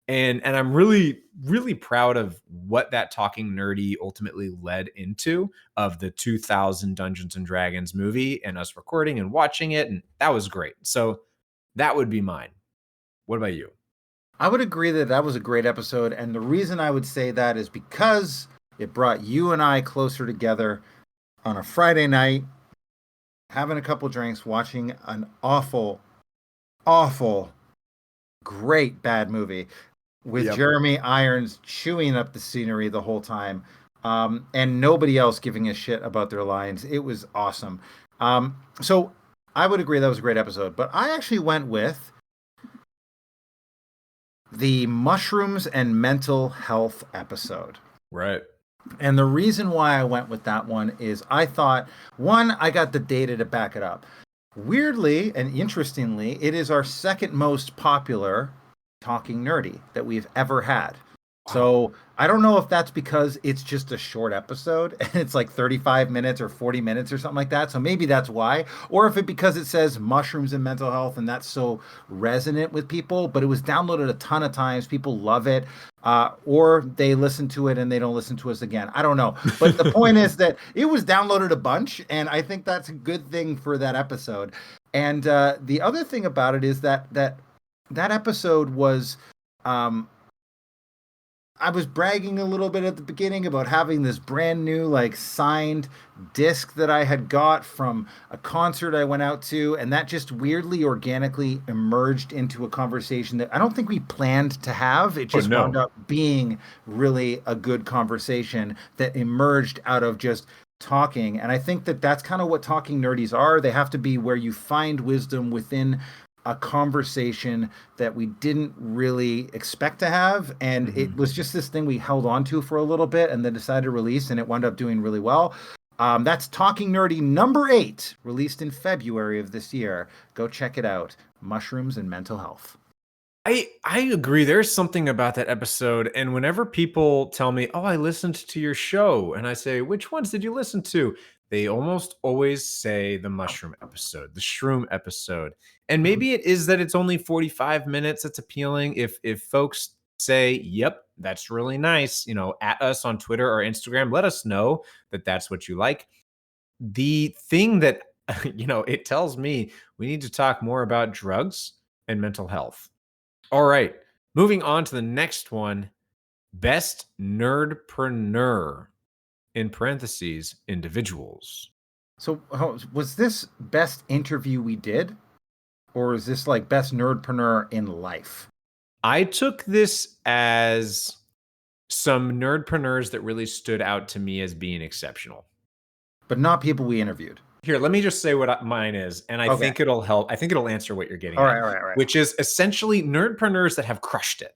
And I'm really, really proud of what that Talking Nerdy ultimately led into, of the 2000 Dungeons and Dragons movie and us recording and watching it. And that was great. So that would be mine. What about you? I would agree that was a great episode. And the reason I would say that is because it brought you and I closer together on a Friday night, having a couple drinks, watching an awful, great bad movie with Jeremy Irons chewing up the scenery the whole time, and nobody else giving a shit about their lines. It was awesome. So I would agree that was a great episode, but I actually went with the mushrooms and mental health episode. Right. And the reason why I went with that one is I thought, one, I got the data to back it up. Weirdly and interestingly, it is our second most popular Talking Nerdy that we've ever had. Wow. So I don't know if that's because it's just a short episode and it's like 35 minutes or 40 minutes or something like that. So maybe that's why. Or if it because it says mushrooms and mental health and that's so resonant with people, but it was downloaded a ton of times. People love it. Or they listen to it and they don't listen to us again. I don't know. But the point is that it was downloaded a bunch, and I think that's a good thing for that episode. And the other thing about it is that episode was I was bragging a little bit at the beginning about having this brand new, like, signed disc that I had got from a concert I went out to, and that just weirdly, organically emerged into a conversation that I don't think we planned to have. It just wound up being really a good conversation that emerged out of just talking. And I think that that's kind of what Talking Nerdies are. They have to be where you find wisdom within a conversation that we didn't really expect to have. And it was just this thing we held on to for a little bit and then decided to release, and it wound up doing really well. That's Talking Nerdy number 8, released in February of this year. Go check it out. Mushrooms and Mental Health. I agree. There's something about that episode. And whenever people tell me, oh, I listened to your show, and I say, which ones did you listen to? They almost always say the mushroom episode, the shroom episode. And maybe it is that it's only 45 minutes. That's appealing. If folks say, yep, that's really nice, at us on Twitter or Instagram, let us know that that's what you like. The thing that, it tells me we need to talk more about drugs and mental health. All right, moving on to the next one. Best Nerdpreneur, in parentheses, individuals. So was this best interview we did? Or is this like best nerdpreneur in life? I took this as some nerdpreneurs that really stood out to me as being exceptional. But not people we interviewed. Here, let me just say what mine is, and I think it'll help. I think it'll answer what you're getting at. All right. Which is essentially nerdpreneurs that have crushed it.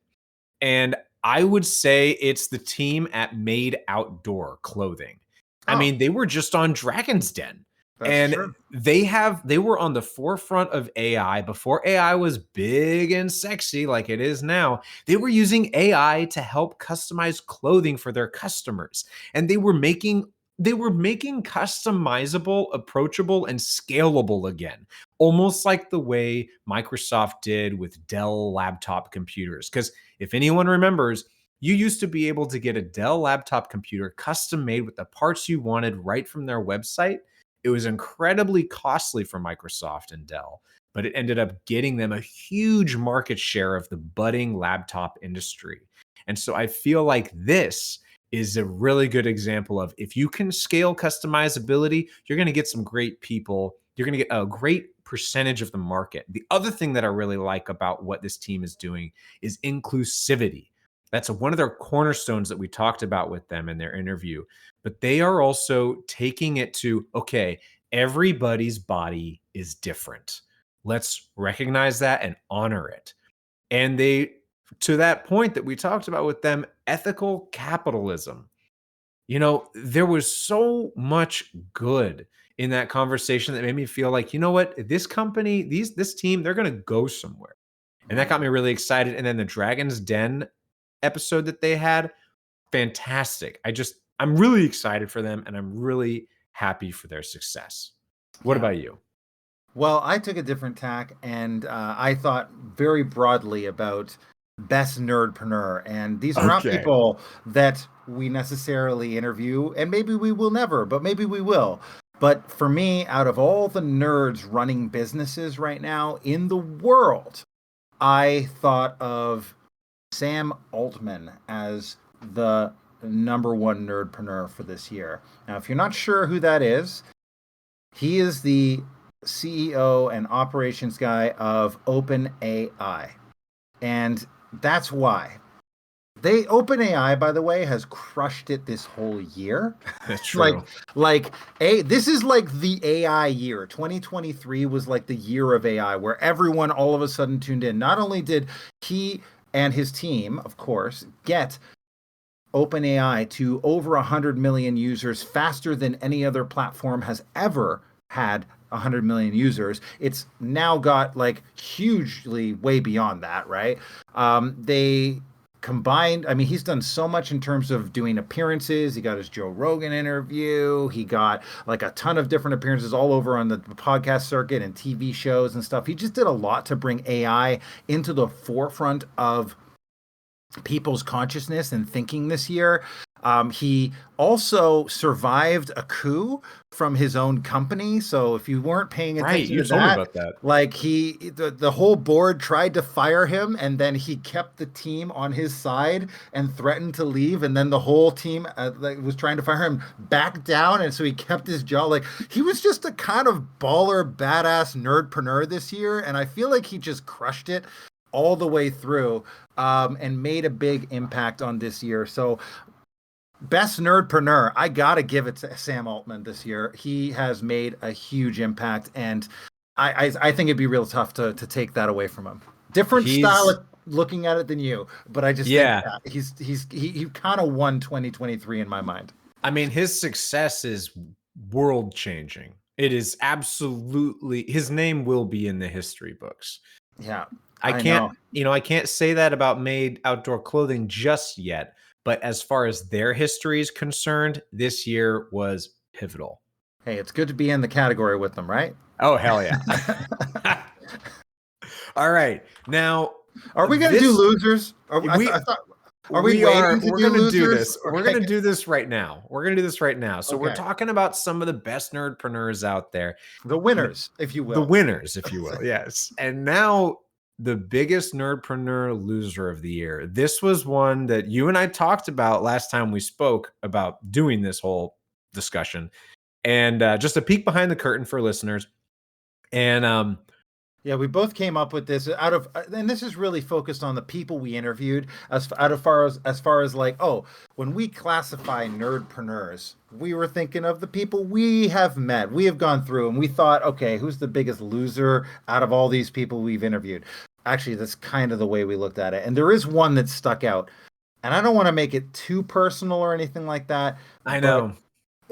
And I would say it's the team at Made Outdoor Clothing. I mean, they were just on Dragon's Den. That's true. They were on the forefront of AI before AI was big and sexy like it is now. They were using AI to help customize clothing for their customers. And they were making customizable, approachable, and scalable again, almost like the way Microsoft did with Dell laptop computers. Because if anyone remembers, you used to be able to get a Dell laptop computer custom made with the parts you wanted right from their website. It was incredibly costly for Microsoft and Dell, but it ended up getting them a huge market share of the budding laptop industry. And so I feel like this is a really good example of if you can scale customizability, you're going to get some great people. You're going to get a great percentage of the market. The other thing that I really like about what this team is doing is inclusivity. That's one of their cornerstones that we talked about with them in their interview. But they are also taking it to, okay, everybody's body is different. Let's recognize that and honor it. And they, to that point that we talked about with them, ethical capitalism. There was so much good in that conversation that made me feel like, you know what, this company, this team, they're going to go somewhere. And that got me really excited. And then the Dragon's Den episode that they had, fantastic. I'm really excited for them, and I'm really happy for their success. What about you? Well, I took a different tack, and I thought very broadly about best nerdpreneur. And these are not people that we necessarily interview, and maybe we will never, but maybe we will. But for me, out of all the nerds running businesses right now in the world, I thought of Sam Altman as the number one nerdpreneur for this year. Now, if you're not sure who that is, he is the CEO and operations guy of OpenAI. And that's why. OpenAI, by the way, has crushed it this whole year. That's true. This is like the AI year. 2023 was like the year of AI, where everyone all of a sudden tuned in. Not only did he and his team, of course, get OpenAI to over 100 million users faster than any other platform has ever had 100 million users. It's now got like hugely way beyond that, right? They combined, I mean, he's done so much in terms of doing appearances. He got his Joe Rogan interview. He got like a ton of different appearances all over on the podcast circuit and TV shows and stuff. He just did a lot to bring AI into the forefront of people's consciousness and thinking this year. He also survived a coup from his own company. So if you weren't paying attention you to told me that, about that. like the whole board tried to fire him, and then he kept the team on his side and threatened to leave, and then the whole team was trying to fire him back down, and so he kept his job. Like he was just a kind of baller, badass nerdpreneur this year, and I feel like he just crushed it all the way through, and made a big impact on this year. So best nerdpreneur, I gotta give it to Sam Altman this year. He has made a huge impact, and I think it'd be real tough to take that away from him. Different style of looking at it than you, but I just think that he kind of won 2023 in my mind. I mean, his success is world changing. It is absolutely, his name will be in the history books. Yeah. I can't say that about Made Outdoor Clothing just yet, but as far as their history is concerned, this year was pivotal. Hey, it's good to be in the category with them, right? Oh, hell yeah. All right. Now, are we going to do losers? Are we waiting to do losers? We're going to do this right now. So we're talking about some of the best nerdpreneurs out there. The winners, if you will. Yes. And now the biggest nerdpreneur loser of the year. This was one that you and I talked about last time we spoke about doing this whole discussion. And just a peek behind the curtain for listeners. And yeah, we both came up with this and this is really focused on the people we interviewed as far as like, oh, when we classify nerdpreneurs, we were thinking of the people we have met, we have gone through, and we thought, okay, who's the biggest loser out of all these people we've interviewed? Actually, that's kind of the way we looked at it. And there is one that stuck out. And I don't want to make it too personal or anything like that. I know.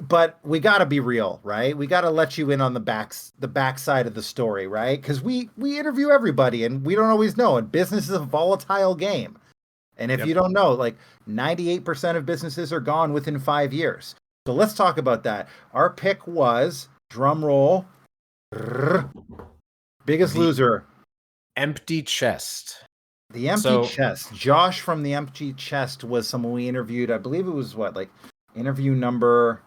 But we got to be real, right? We got to let you in on the backside of the story, right? Because we interview everybody, and we don't always know. And business is a volatile game. And if you don't know, like 98% of businesses are gone within 5 years. So let's talk about that. Our pick was, drum roll, biggest loser. Empty Chest. The Empty Chest. Josh from the Empty Chest was someone we interviewed. I believe it was interview number.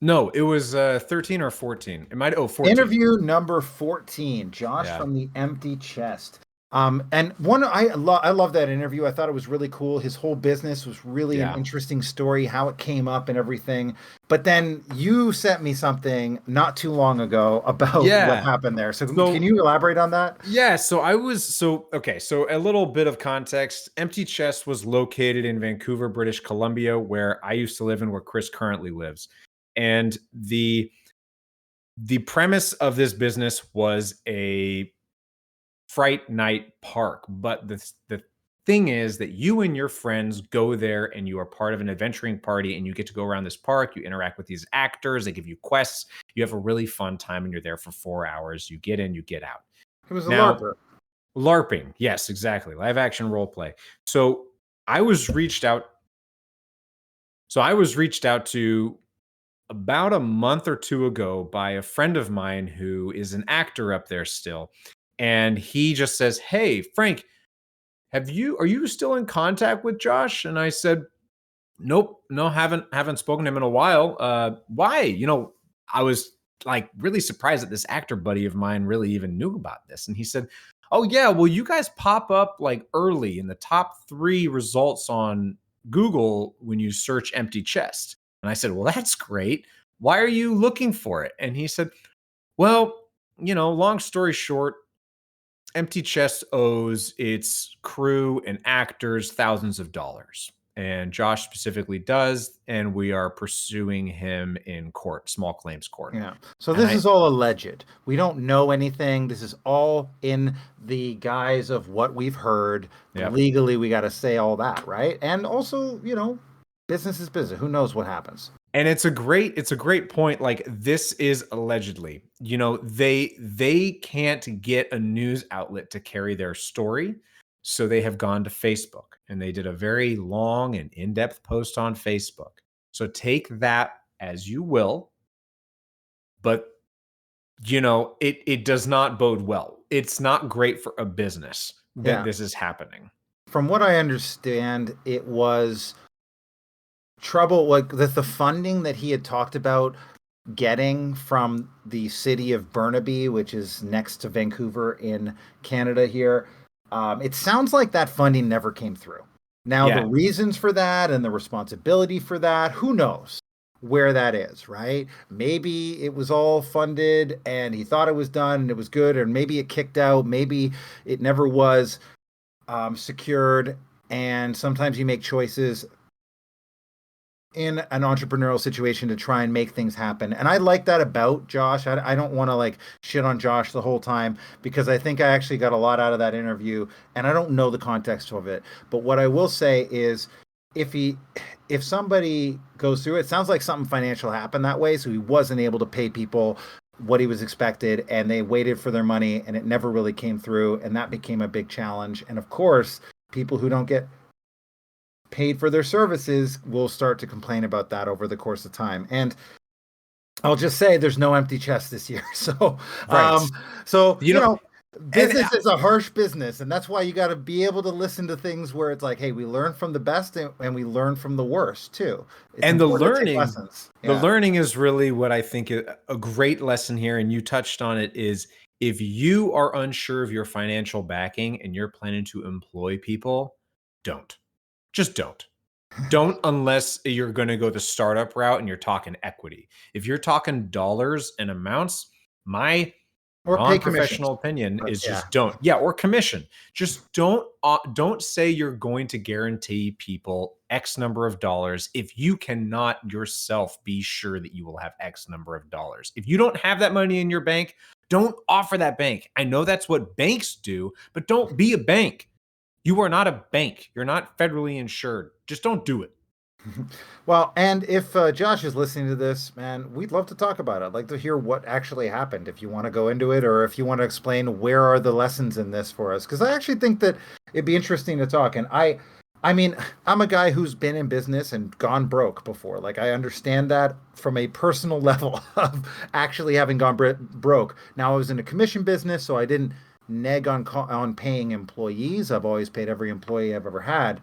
No, it was 13 or 14. It might 14. Interview number 14. Josh from the Empty Chest. And I love that interview. I thought it was really cool. His whole business was really an interesting story, how it came up and everything. But then you sent me something not too long ago about what happened there. So can you elaborate on that? Yeah. So a little bit of context. Empty Chest was located in Vancouver, British Columbia, where I used to live and where Chris currently lives. And the premise of this business was a Fright Night Park, but the thing is that you and your friends go there and you are part of an adventuring party, and you get to go around this park. You interact with these actors, they give you quests, you have a really fun time, and you're there for 4 hours. You get in, you get out. It was LARPing. Yes, exactly. Live action role play. So I was reached out to about a month or two ago by a friend of mine who is an actor up there still. And he just says, "Hey, Frank, are you still in contact with Josh?" And I said, "Nope, no, haven't spoken to him in a while. Why?" I was like really surprised that this actor buddy of mine really even knew about this. And he said, "Oh yeah, well, you guys pop up like early in the top 3 results on Google when you search Empty Chest." And I said, "Well, that's great. Why are you looking for it?" And he said, "Well, long story short, Empty Chest owes its crew and actors thousands of dollars. And Josh specifically does, and we are pursuing him in court, small claims court." Yeah. So this is all alleged. We don't know anything. This is all in the guise of what we've heard. Yep. Legally, we got to say all that, right? And also, business is business. Who knows what happens? And it's a great point. Like, this is allegedly, they can't get a news outlet to carry their story. So they have gone to Facebook, and they did a very long and in-depth post on Facebook. So take that as you will, but it does not bode well. It's not great for a business that this is happening. From what I understand, it was trouble, like the funding that he had talked about getting from the city of Burnaby, which is next to Vancouver in Canada here. It sounds like that funding never came through. Now, the reasons for that and the responsibility for that, who knows where that is, right? Maybe it was all funded and he thought it was done and it was good, or maybe it kicked out, maybe it never was secured. And sometimes you make choices in an entrepreneurial situation to try and make things happen. And I like that about Josh. I don't want to like shit on Josh the whole time, because I think I actually got a lot out of that interview, and I don't know the context of it. But what I will say is, if somebody goes through it, sounds like something financial happened that way. So he wasn't able to pay people what he was expected, and they waited for their money and it never really came through. And that became a big challenge. And of course, people who don't get paid for their services will start to complain about that over the course of time. And I'll just say there's no empty chest this year. So, business is a harsh business, and that's why you got to be able to listen to things where it's like, hey, we learn from the best and we learn from the worst too. And the learning is really what I think a great lesson here, and you touched on it, is if you are unsure of your financial backing and you're planning to employ people, don't. Just don't. Don't, unless you're going to go the startup route and you're talking equity. If you're talking dollars and amounts, my non-professional opinion is just don't. Yeah, or commission. Just don't say you're going to guarantee people X number of dollars if you cannot yourself be sure that you will have X number of dollars. If you don't have that money in your bank, don't offer that bank. I know that's what banks do, but don't be a bank. You are not a bank. You're not federally insured. Just don't do it. Well, and if Josh is listening to this, man, we'd love to talk about it. I'd like to hear what actually happened, if you want to go into it, or if you want to explain where are the lessons in this for us. Because I actually think that it'd be interesting to talk. And I mean, I'm a guy who's been in business and gone broke before. Like, I understand that from a personal level of actually having gone broke. Now, I was in a commission business, so I didn't neg on paying employees. I've always paid every employee I've ever had,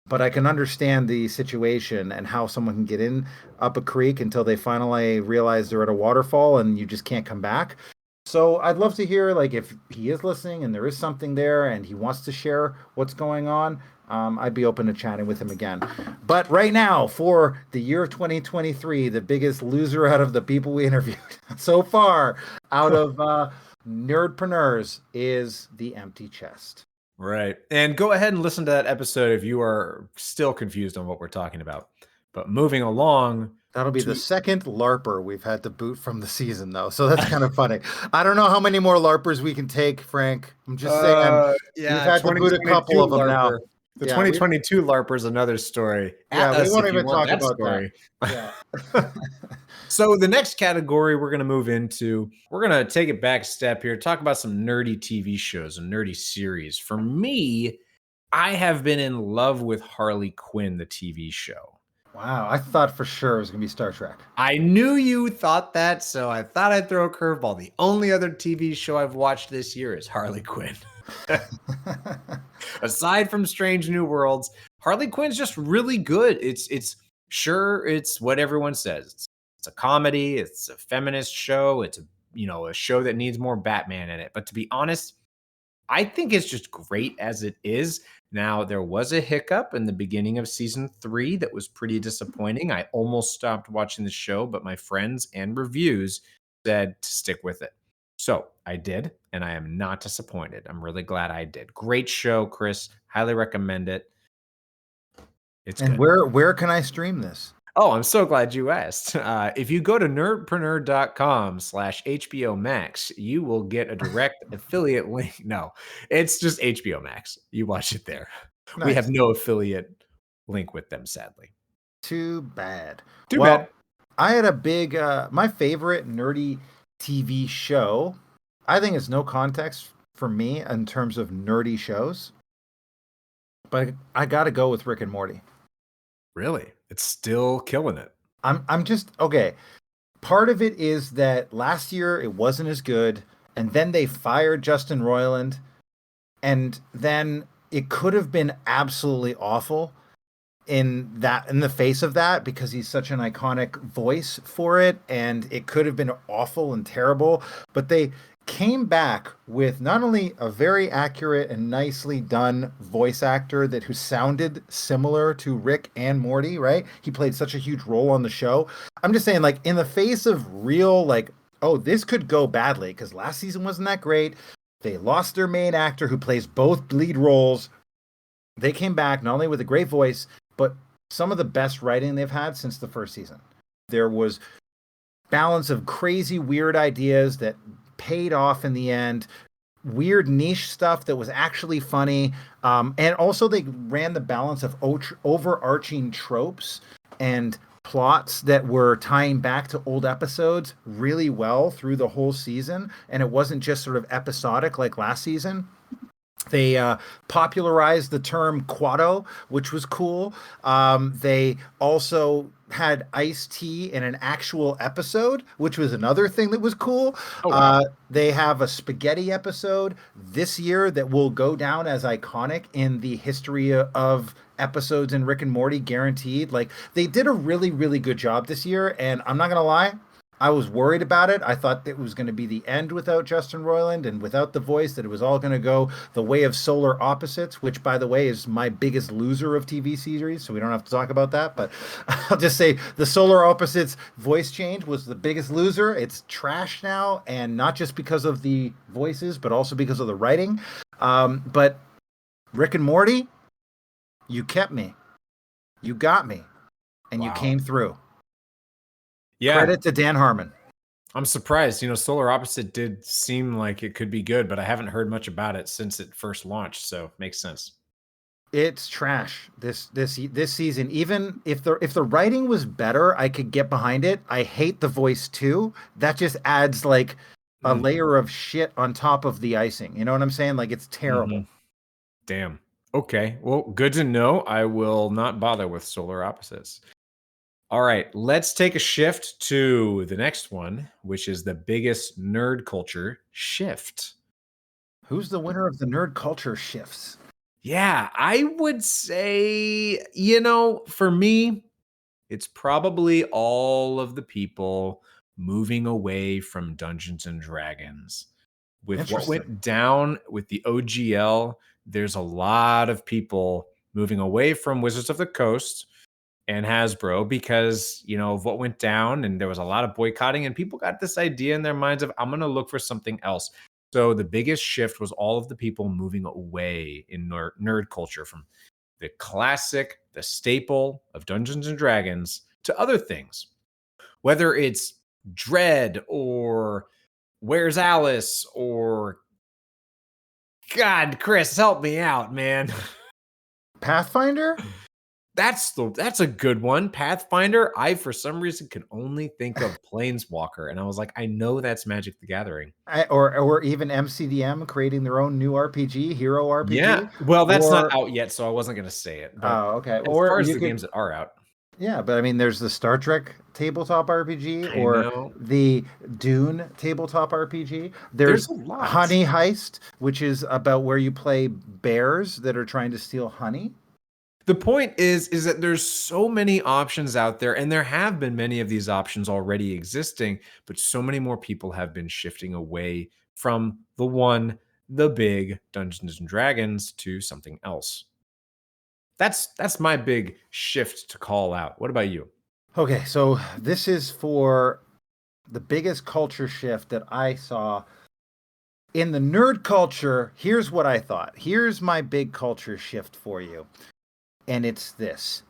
but I can understand the situation and how someone can get in up a creek until they finally realize they're at a waterfall and you just can't come back. So I'd love to hear, like, if he is listening and there is something there and he wants to share what's going on, I'd be open to chatting with him again. But right now, for the year of 2023, the biggest loser out of the people we interviewed so far out of Nerdpreneurs is the empty chest. Right. And go ahead and listen to that episode if you are still confused on what we're talking about. But moving along. That'll be the second LARPer we've had to boot from the season, though. So that's kind of funny. I don't know how many more LARPers we can take, Frank. I'm just saying. We've had to boot a couple of them now. The 2022 LARPer is another story. Yeah, we won't even talk about that. Yeah. So the next category we're going to move into, we're going to take it back a step here, talk about some nerdy TV shows and nerdy series. For me, I have been in love with Harley Quinn, the TV show. Wow, I thought for sure it was going to be Star Trek. I knew you thought that, so I thought I'd throw a curveball. The only other TV show I've watched this year is Harley Quinn. Aside from Strange New Worlds, Harley Quinn's just really good. It's what everyone says. It's a comedy. It's a feminist show. It's a show that needs more Batman in it. But to be honest, I think it's just great as it is. Now, there was a hiccup in the beginning of season 3 that was pretty disappointing. I almost stopped watching the show, but my friends and reviews said to stick with it. So I did, and I am not disappointed. I'm really glad I did. Great show, Chris. Highly recommend it. It's and good. Where can I stream this? Oh, I'm so glad you asked. If you go to nerdpreneur.com/HBO Max, you will get a direct affiliate link. No, it's just HBO Max. You watch it there. Nice. We have no affiliate link with them, sadly. Too bad. Too bad. I had a big my favorite nerdy TV show. I think it's no context for me in terms of nerdy shows, but I got to go with Rick and Morty. Really? It's still killing it. I'm just okay. Part of it is that last year it wasn't as good, and then they fired Justin Roiland, and then it could have been absolutely awful in the face of that because he's such an iconic voice for it, and it could have been awful and terrible, but they came back with not only a very accurate and nicely done voice actor that who sounded similar to Rick and Morty, right? He played such a huge role on the show. I'm just saying, like, in the face of real, like, oh, this could go badly because last season wasn't that great. They lost their main actor who plays both lead roles. They came back not only with a great voice, but some of the best writing they've had since the first season. There was balance of crazy, weird ideas that paid off in the end, weird niche stuff that was actually funny. And also they ran the balance of overarching tropes and plots that were tying back to old episodes really well through the whole season. And it wasn't just sort of episodic like last season. They popularized the term Quado, which was cool. They also had Ice-T in an actual episode, which was another thing that was cool. Oh, wow. They have a spaghetti episode this year that will go down as iconic in the history of episodes in Rick and Morty, guaranteed. Like, they did a really, really good job this year, and I'm not going to lie, I was worried about it. I thought it was going to be the end without Justin Roiland and without the voice, that it was all going to go the way of Solar Opposites, which, by the way, is my biggest loser of TV series, so we don't have to talk about that. But I'll just say the Solar Opposites voice change was the biggest loser. It's trash now, and not just because of the voices, but also because of the writing. But Rick and Morty, you kept me. You got me. And you came through. Yeah. Credit to Dan Harmon. I'm surprised. Solar Opposite did seem like it could be good, but I haven't heard much about it since it first launched, so makes sense. It's trash this season. Even if the writing was better, I could get behind it. I hate the voice too. That just adds like a layer of shit on top of the icing. You know what I'm saying? Like, it's terrible. Mm-hmm. Damn. Okay. Well, good to know. I will not bother with Solar Opposites. All right, let's take a shift to the next one, which is the biggest nerd culture shift. Who's the winner of the nerd culture shifts? Yeah, I would say, for me, it's probably all of the people moving away from Dungeons and Dragons. With what went down with the OGL, there's a lot of people moving away from Wizards of the Coast and Hasbro because, of what went down, and there was a lot of boycotting, and people got this idea in their minds of, I'm going to look for something else. So the biggest shift was all of the people moving away in nerd culture from the classic, the staple of Dungeons and Dragons to other things, whether it's Dread or Where's Alice or God, Chris, help me out, man. Pathfinder? That's a good one. Pathfinder. I, for some reason, can only think of Planeswalker, and I was like, I know that's Magic the Gathering, or even MCDM creating their own new RPG, Hero RPG. Yeah, well, that's not out yet, so I wasn't going to say it. Oh, okay. As far as the games that are out, yeah, but I mean, there's the Star Trek tabletop RPG or the Dune tabletop RPG. There's Honey Heist, which is about where you play bears that are trying to steal honey. The point is that there's so many options out there, and there have been many of these options already existing, but so many more people have been shifting away from the big Dungeons and Dragons to something else. That's my big shift to call out. What about you? Okay, so this is for the biggest culture shift that I saw in the nerd culture. Here's what I thought. Here's my big culture shift for you. And it's this: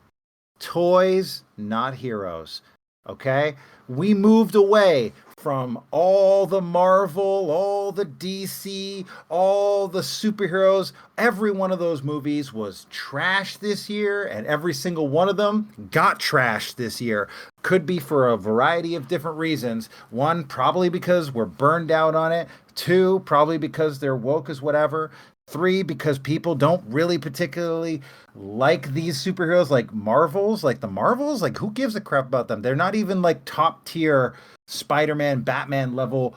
toys, not heroes. Okay? We moved away from all the Marvel, all the DC, all the superheroes. Every one of those movies was trashed this year, and every single one of them got trashed this year. Could be for a variety of different reasons. One, probably because we're burned out on it. Two, probably because they're woke as whatever. Three, because people don't really particularly like these superheroes like Marvels, like the Marvels. Like, who gives a crap about them? They're not even like top tier Spider-Man, Batman level,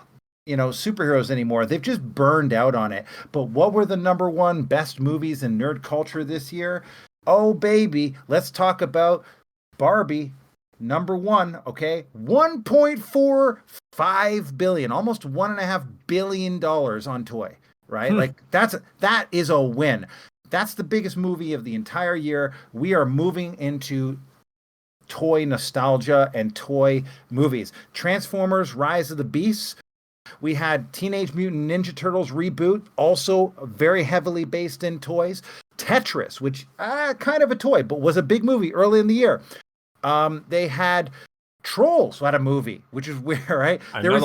superheroes anymore. They've just burned out on it. But what were the number one best movies in nerd culture this year? Oh, baby, let's talk about Barbie. Number one, okay, $1.45 billion, almost $1.5 billion on toy, right? Like that is a win. That's the biggest movie of the entire year. We are moving into toy nostalgia and toy movies. Transformers: Rise of the Beasts. We had Teenage Mutant Ninja Turtles reboot, also very heavily based in toys. Tetris, which kind of a toy, but was a big movie early in the year. They had Trolls, had a movie, which is weird, right? There was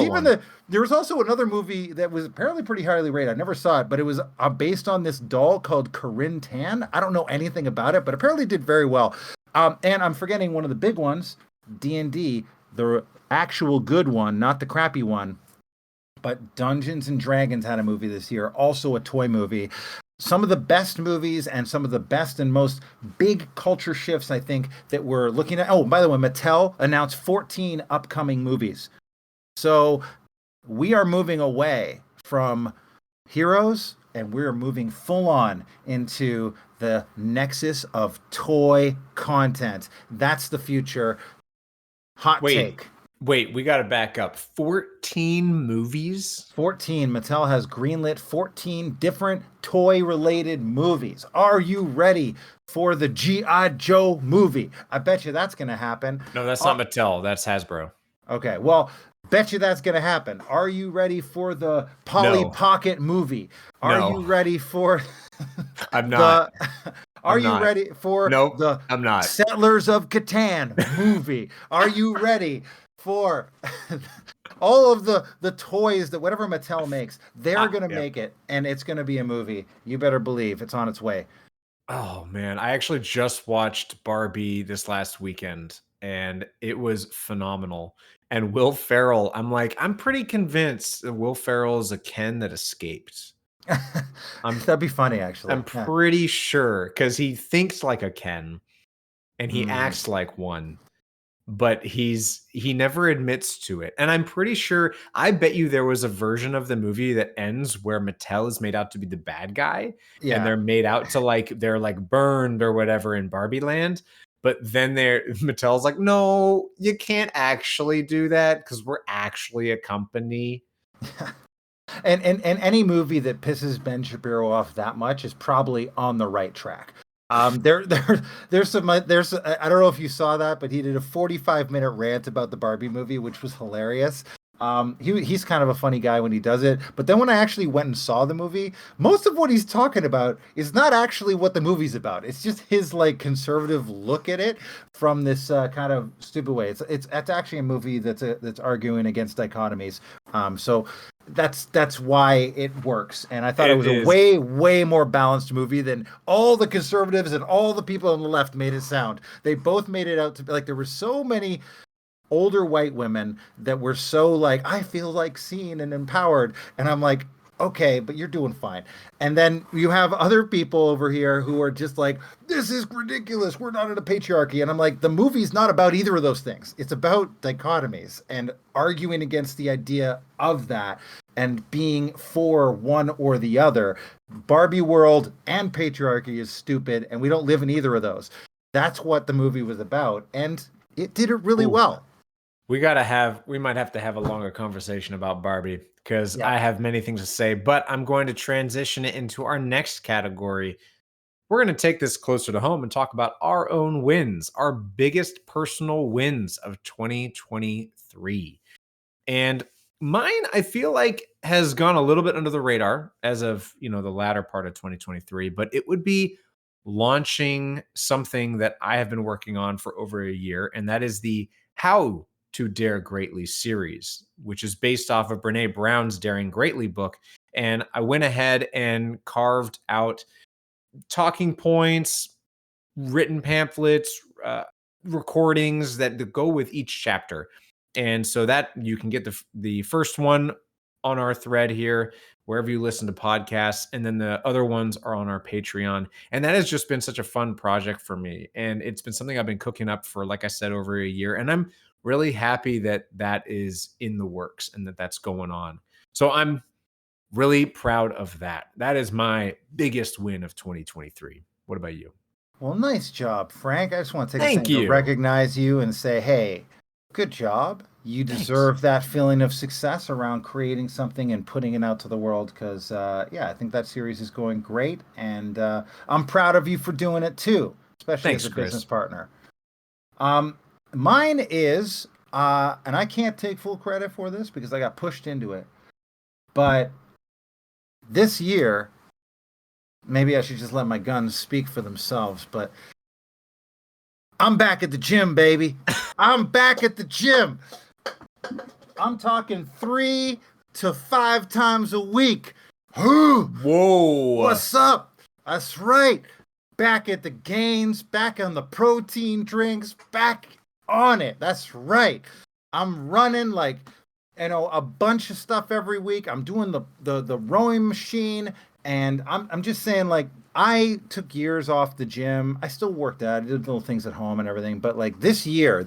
also another movie that was apparently pretty highly rated. I never saw it, but it was based on this doll called Corinne Tan. I don't know anything about it, but apparently did very well. And I'm forgetting one of the big ones, D&D, the actual good one, not the crappy one. But Dungeons and Dragons had a movie this year, also a toy movie. Some of the best movies and some of the best and most big culture shifts, I think, that we're looking at. Oh, by the way, Mattel announced 14 upcoming movies. So we are moving away from heroes and we're moving full on into the nexus of toy content. That's the future. Hot take. Wait, we got to back up. 14 movies? 14. Mattel has greenlit 14 different toy-related movies. Are you ready for the G.I. Joe movie? I bet you that's going to happen. No, that's not Mattel. That's Hasbro. Okay, well, bet you that's going to happen. Are you ready for the Polly Pocket movie? Are you ready for... I'm not. Are you ready for the I'm not. Settlers of Catan movie? Are you ready for all of the toys that whatever Mattel makes? They're going to make it, and it's going to be a movie. You better believe it's on its way. Oh, man. I actually just watched Barbie this last weekend, and it was phenomenal. And Will Ferrell, I'm pretty convinced that Will Ferrell is a Ken that escaped. That'd be funny, actually. I'm pretty sure, because he thinks like a Ken, and he acts like one. But he never admits to it. And I'm pretty sure, I bet you there was a version of the movie that ends where Mattel is made out to be the bad guy. Yeah. And they're made out to they're burned or whatever in Barbie Land. But then Mattel's like, no, you can't actually do that because we're actually a company. And any movie that pisses Ben Shapiro off that much is probably on the right track. There's I don't know if you saw that, but he did a 45-minute rant about the Barbie movie, which was hilarious. He's kind of a funny guy when he does it, but then when I actually went and saw the movie, most of what he's talking about is not actually what the movie's about. It's just his conservative look at it from this kind of stupid way. It's actually a movie that's arguing against dichotomies. So that's why it works. And I thought it was a way more balanced movie than all the conservatives and all the people on the left made it sound. They both made it out to be there were so many older white women that were so I feel seen and empowered. And I'm like, okay, but you're doing fine. And then you have other people over here who are just this is ridiculous. We're not in a patriarchy. And I'm like, the movie's not about either of those things. It's about dichotomies and arguing against the idea of that and being for one or the other. Barbie world and patriarchy is stupid, and we don't live in either of those. That's what the movie was about. And it did it really well. We might have to have a longer conversation about Barbie because I have many things to say, but I'm going to transition it into our next category. We're going to take this closer to home and talk about our own wins, our biggest personal wins of 2023. And mine, I feel has gone a little bit under the radar as of, the latter part of 2023, but it would be launching something that I have been working on for over a year, and that is the How to Dare Greatly series, which is based off of Brene Brown's Daring Greatly book. And I went ahead and carved out talking points, written pamphlets, recordings that go with each chapter. And so that you can get the first one on our thread here, wherever you listen to podcasts. And then the other ones are on our Patreon. And that has just been such a fun project for me. And it's been something I've been cooking up for, like I said, over a year. And I'm really happy that that is in the works and that that's going on. So I'm really proud of that. That is my biggest win of 2023. What about you? Well, nice job, Frank. I just want to take a Thank second to you. recognize you and say, hey, good job. You Thanks. deserve that feeling of success around creating something and putting it out to the world because, I think that series is going great. And I'm proud of you for doing it too, especially Thanks, as a Chris. business partner. Mine is, and I can't take full credit for this because I got pushed into it, but this year, maybe I should just let my guns speak for themselves, but I'm back at the gym, baby. I'm back at the gym. I'm talking 3 to 5 times a week. Whoa. What's up? That's right. Back at the gains, back on the protein drinks, back on it. That's right. I'm running like, a bunch of stuff every week. I'm doing the rowing machine, and I'm just saying, like, I took years off the gym. I still worked out. I did little things at home and everything. But like this year,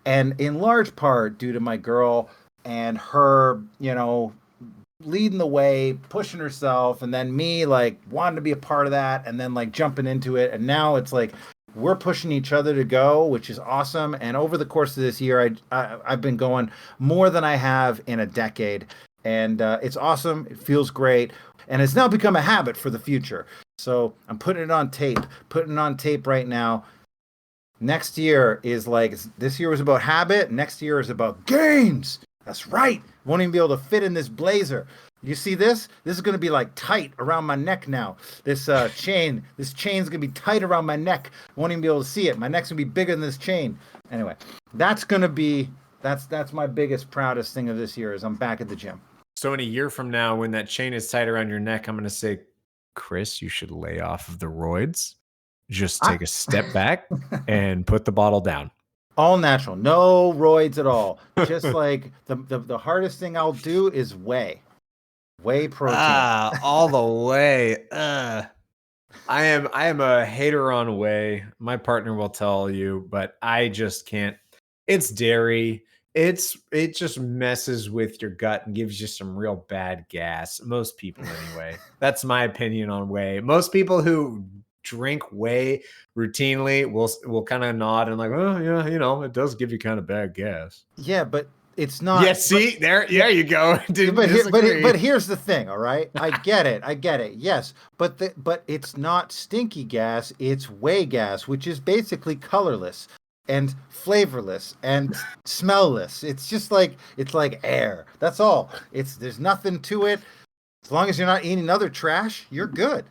and in large part due to my girl and her, leading the way, pushing herself, and then me like wanting to be a part of that, and then like jumping into it. And now it's like we're pushing each other to go, which is awesome. And over the course of this year, I've been going more than I have in a decade. And it's awesome. It feels great. And it's now become a habit for the future. So I'm putting it on tape right now. Next year is like, this year was about habit. Next year is about gains. That's right. Won't even be able to fit in this blazer. You see this? This is going to be like tight around my neck now. This chain's going to be tight around my neck. Won't even be able to see it. My neck's going to be bigger than this chain. Anyway, that's my biggest, proudest thing of this year is I'm back at the gym. So in a year from now, when that chain is tight around your neck, I'm going to say, Chris, you should lay off of the roids. Just take a step back and put the bottle down. All natural. No roids at all. Just like the hardest thing I'll do is whey protein. All the way. I am a hater on whey. My partner will tell you, but I just can't. It's dairy. It just messes with your gut and gives you some real bad gas. Most people anyway. That's my opinion on whey. Most people who drink whey routinely will kind of nod and like, oh yeah, it does give you kind of bad gas. Yeah, but it's not. Yeah, see, there you go. But here's the thing, all right? I get it. Yes, but it's not stinky gas. It's whey gas, which is basically colorless and flavorless and smellless. It's just like air. That's all. There's nothing to it. As long as you're not eating other trash, you're good.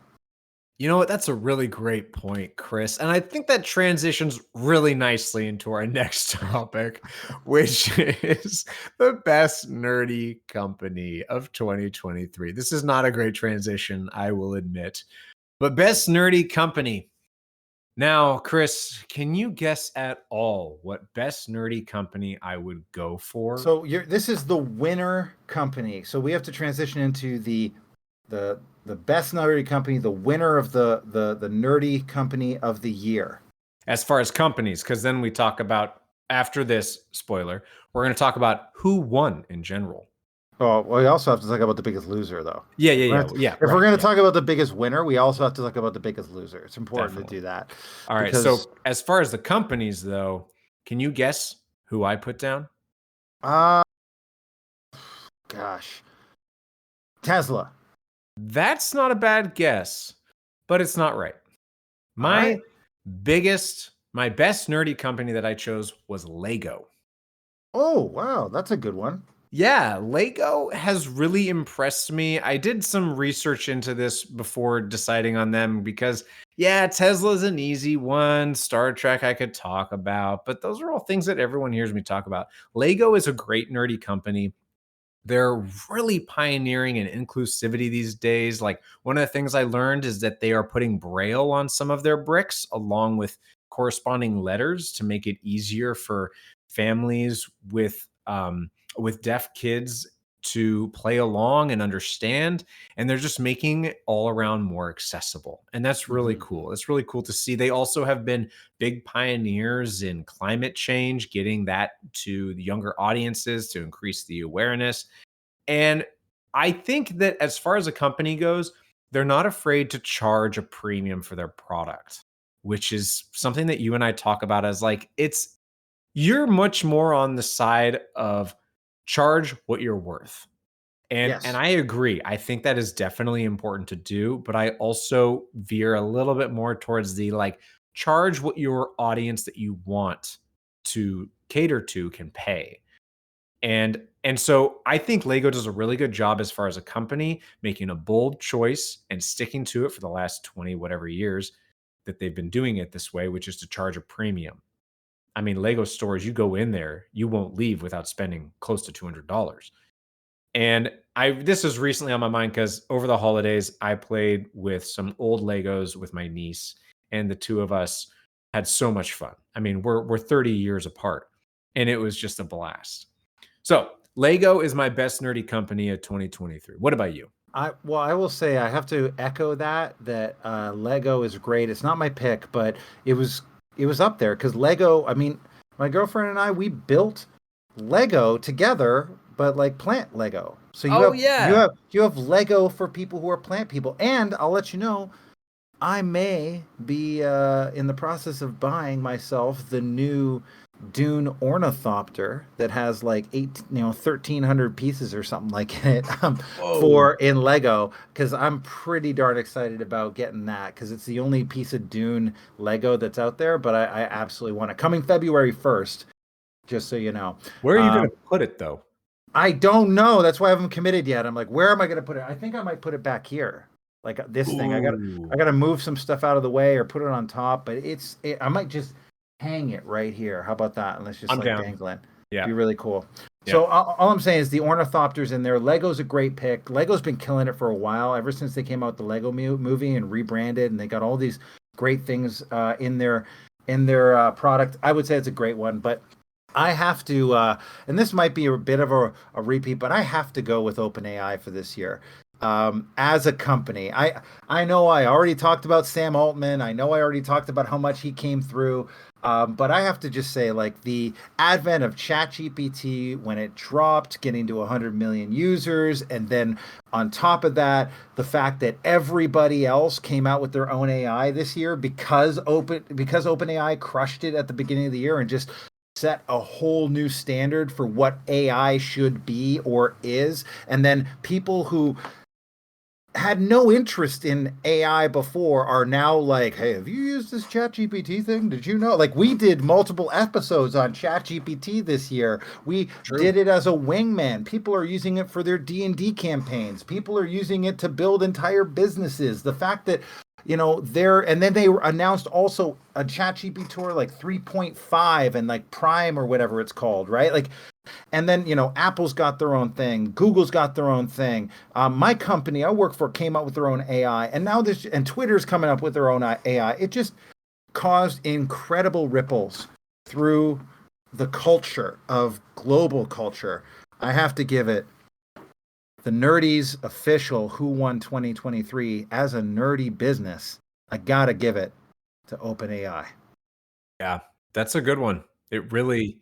You know what? That's a really great point, Chris. And I think that transitions really nicely into our next topic, which is the best nerdy company of 2023. This is not a great transition, I will admit. But best nerdy company. Now, Chris, can you guess at all what best nerdy company I would go for? So this is the winner company. So we have to transition into the best nerdy company, the winner of the nerdy company of the year. As far as companies, because then we talk about, after this, spoiler, we're going to talk about who won in general. Oh, well, we also have to talk about the biggest loser, though. Yeah. If we're going to talk about the biggest winner, we also have to talk about the biggest loser. It's important to do that. All right. So as far as the companies, though, can you guess who I put down? Gosh. Tesla. That's not a bad guess, but it's not right. My best nerdy company that I chose was Lego. Oh, wow. That's a good one. Yeah, Lego has really impressed me. I did some research into this before deciding on them because, yeah, Tesla's an easy one. Star Trek I could talk about, but those are all things that everyone hears me talk about. Lego is a great nerdy company. They're really pioneering in inclusivity these days. Like one of the things I learned is that they are putting Braille on some of their bricks along with corresponding letters to make it easier for families with deaf kids to play along and understand. And they're just making it all around more accessible. And that's really Mhm. cool. It's really cool to see. They also have been big pioneers in climate change, getting that to the younger audiences to increase the awareness. And I think that as far as a company goes, they're not afraid to charge a premium for their product, which is something that you and I talk about as like, you're much more on the side of charge what you're worth. And Yes. I agree. I think that is definitely important to do, but I also veer a little bit more towards the like charge what your audience that you want to cater to can pay. And so I think Lego does a really good job as far as a company making a bold choice and sticking to it for the last 20 whatever years that they've been doing it this way, which is to charge a premium. I mean, Lego stores, you go in there, you won't leave without spending close to $200. And I this is recently on my mind because over the holidays I played with some old Legos with my niece, and the two of us had so much fun. I mean, we're 30 years apart, and it was just a blast. So Lego is my best nerdy company of 2023. What about you? I will say I have to echo that Lego is great. It's not my pick, but it was it was up there because Lego. I mean, my girlfriend and I we built Lego together, but like plant Lego. So Oh yeah. you have Lego for people who are plant people, and I'll let you know I may be in the process of buying myself the new Dune Ornithopter that has like 1,300 pieces or something like it Whoa. for in Lego because I'm pretty darn excited about getting that because it's the only piece of Dune Lego that's out there. But I absolutely want it coming February 1st, just so you know. Where are you going Um, to put it though? I don't know. That's why I haven't committed yet. I'm like, where am I going to put it? I think I might put it back here, like this thing. I Ooh. got to move some stuff out of the way or put it on top. But I might just hang it right here. How about that? And let's just I'm like down. dangle it. Yeah. Be really cool. Yeah. So all I'm saying is the Ornithopters in there. Lego's a great pick. Lego's been killing it for a while, ever since they came out with the Lego movie and rebranded, and they got all these great things in their product. I would say it's a great one, but I have to, and this might be a bit of a repeat, but I have to go with OpenAI for this year. As a company, I know I already talked about Sam Altman. I know I already talked about how much he came through. But I have to just say, like the advent of ChatGPT when it dropped, getting to 100 million users, and then on top of that, the fact that everybody else came out with their own AI this year because OpenAI crushed it at the beginning of the year and just set a whole new standard for what AI should be or is. And then people who had no interest in AI before are now like, hey, have you used this ChatGPT thing? Did you know? Like we did multiple episodes on ChatGPT this year. We True. did it as a wingman. People are using it for their D&D campaigns. People are using it to build entire businesses. The fact that there and then they announced also a ChatGPT tour like 3.5 and like Prime or whatever it's called, right? Like and then, Apple's got their own thing. Google's got their own thing. My company I work for came out with their own AI. And now and Twitter's coming up with their own AI. It just caused incredible ripples through the culture of global culture. I have to give it the Nerdies official Who Won 2023 as a nerdy business. I got to give it to OpenAI. Yeah. That's a good one. It really,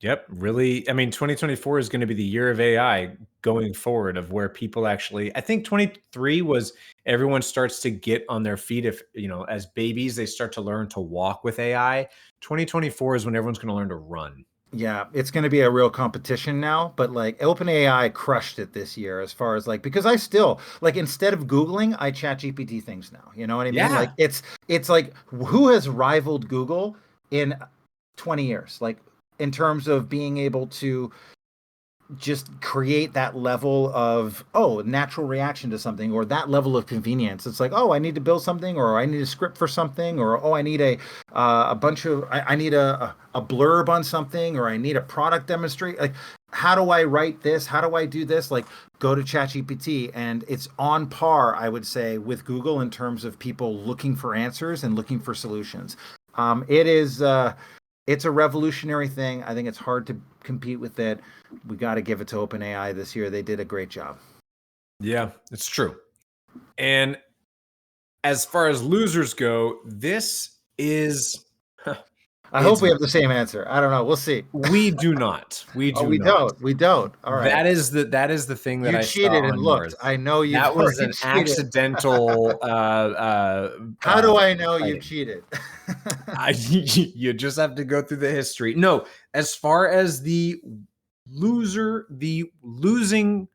yep, really. I mean, 2024 is going to be the year of AI going forward, of where people actually, I think 23 was everyone starts to get on their feet. If, as babies, they start to learn to walk with AI. 2024 is when everyone's going to learn to run. Yeah, it's going to be a real competition now, but like OpenAI crushed it this year as far as like because I still like instead of Googling, I chat GPT things now. You know what I mean? Like Yeah. it's like who has rivaled Google in 20 years? Like in terms of being able to just create that level of natural reaction to something, or that level of convenience. It's like, I need to build something, or I need a script for something, or I need a bunch of I need a blurb on something, or I need a product demonstrate. Like, how do I write this? How do I do this? Like, go to ChatGPT, and it's on par, I would say, with Google in terms of people looking for answers and looking for solutions. It is. It's a revolutionary thing. I think it's hard to compete with it. We got to give it to OpenAI this year. They did a great job. Yeah, it's true. And as far as losers go, this is. I hope we have the same answer. I don't know. We'll see. We do not. We do we not. don't. We don't. All right. That is the thing that you I cheated saw and on looked. yours. I know you. That was an cheated. accidental. How do I know you cheated? You just have to go through the history. No, as far as the losing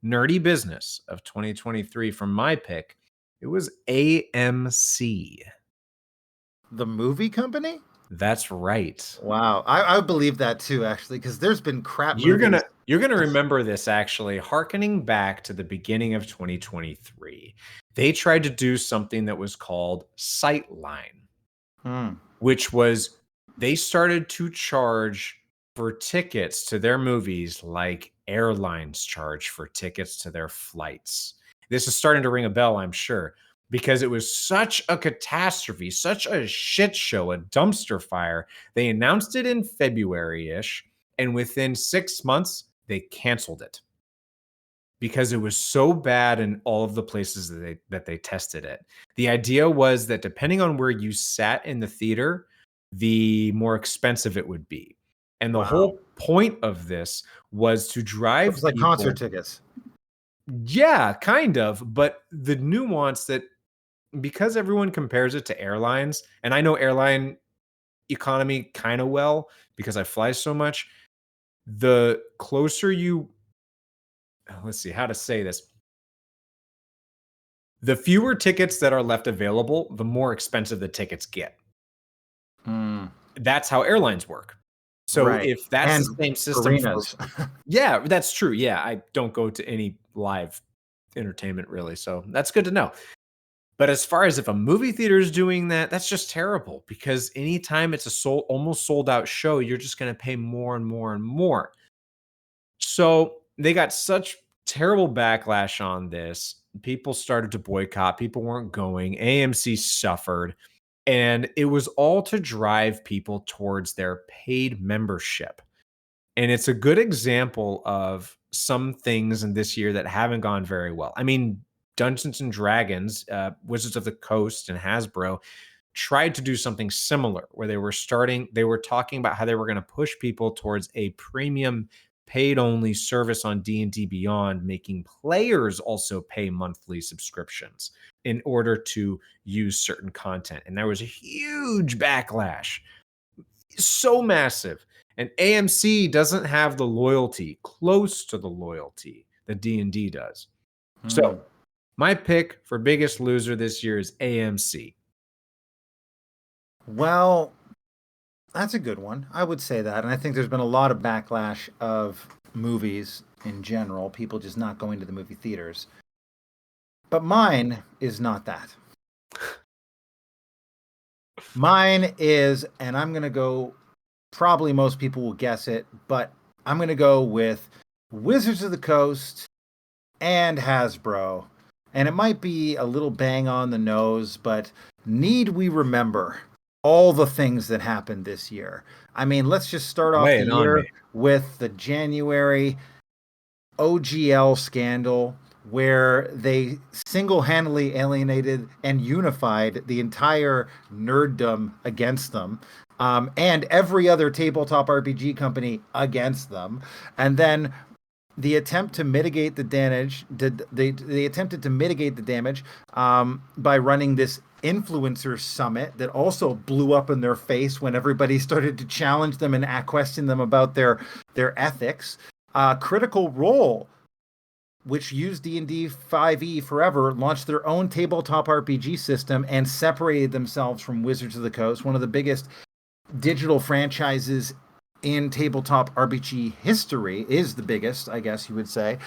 nerdy business of 2023 from my pick, it was AMC. The movie company? That's right. Wow. I believe that too, actually, because there's been crap You're movies. gonna remember this, actually, hearkening back to the beginning of 2023. They tried to do something that was called Sightline, which was they started to charge for tickets to their movies like airlines charge for tickets to their flights. This is starting to ring a bell, I'm sure, because it was such a catastrophe, such a shit show, a dumpster fire. They announced it in February-ish, and within 6 months, they canceled it because it was so bad in all of the places that they tested it. The idea was that depending on where you sat in the theater, the more expensive it would be. And the whole point of this was to drive It's like people, concert tickets. Yeah, kind of. But the nuance that, because everyone compares it to airlines, and I know airline economy kind of well because I fly so much, the closer you, let's see how to say this. The fewer tickets that are left available, the more expensive the tickets get. That's how airlines work. So if that's the same system yeah, that's true. Yeah, I don't go to any live entertainment really, so that's good to know. But as far as if a movie theater is doing that, that's just terrible, because anytime it's a almost sold out show, you're just going to pay more and more and more. So they got such terrible backlash on this. People started to boycott. People weren't going. AMC suffered. And it was all to drive people towards their paid membership. And it's a good example of some things in this year that haven't gone very well. I mean, Dungeons and Dragons, Wizards of the Coast, and Hasbro tried to do something similar, where they were talking about how they were going to push people towards a premium paid-only service on D&D Beyond, making players also pay monthly subscriptions in order to use certain content. And there was a huge backlash, so massive. And AMC doesn't have the loyalty, close to the loyalty that D&D does. So my pick for biggest loser this year is AMC. Well, that's a good one. I would say that. And I think there's been a lot of backlash of movies in general, people just not going to the movie theaters. But mine is not that. Mine is, and I'm going to go, probably most people will guess it, but I'm going to go with Wizards of the Coast and Hasbro. And it might be a little bang on the nose, but need we remember all the things that happened this year? I mean, let's just start off the year with the January OGL scandal, where they single-handedly alienated and unified the entire nerddom against them, and every other tabletop RPG company against them. And then the attempt to mitigate the damage, they attempted to mitigate the damage by running this influencer summit that also blew up in their face when everybody started to challenge them and question them about their ethics. Critical Role, which used D&D 5e forever, launched their own tabletop RPG system and separated themselves from Wizards of the Coast, one of the biggest digital franchises in tabletop RPG history, is the biggest, I guess you would say,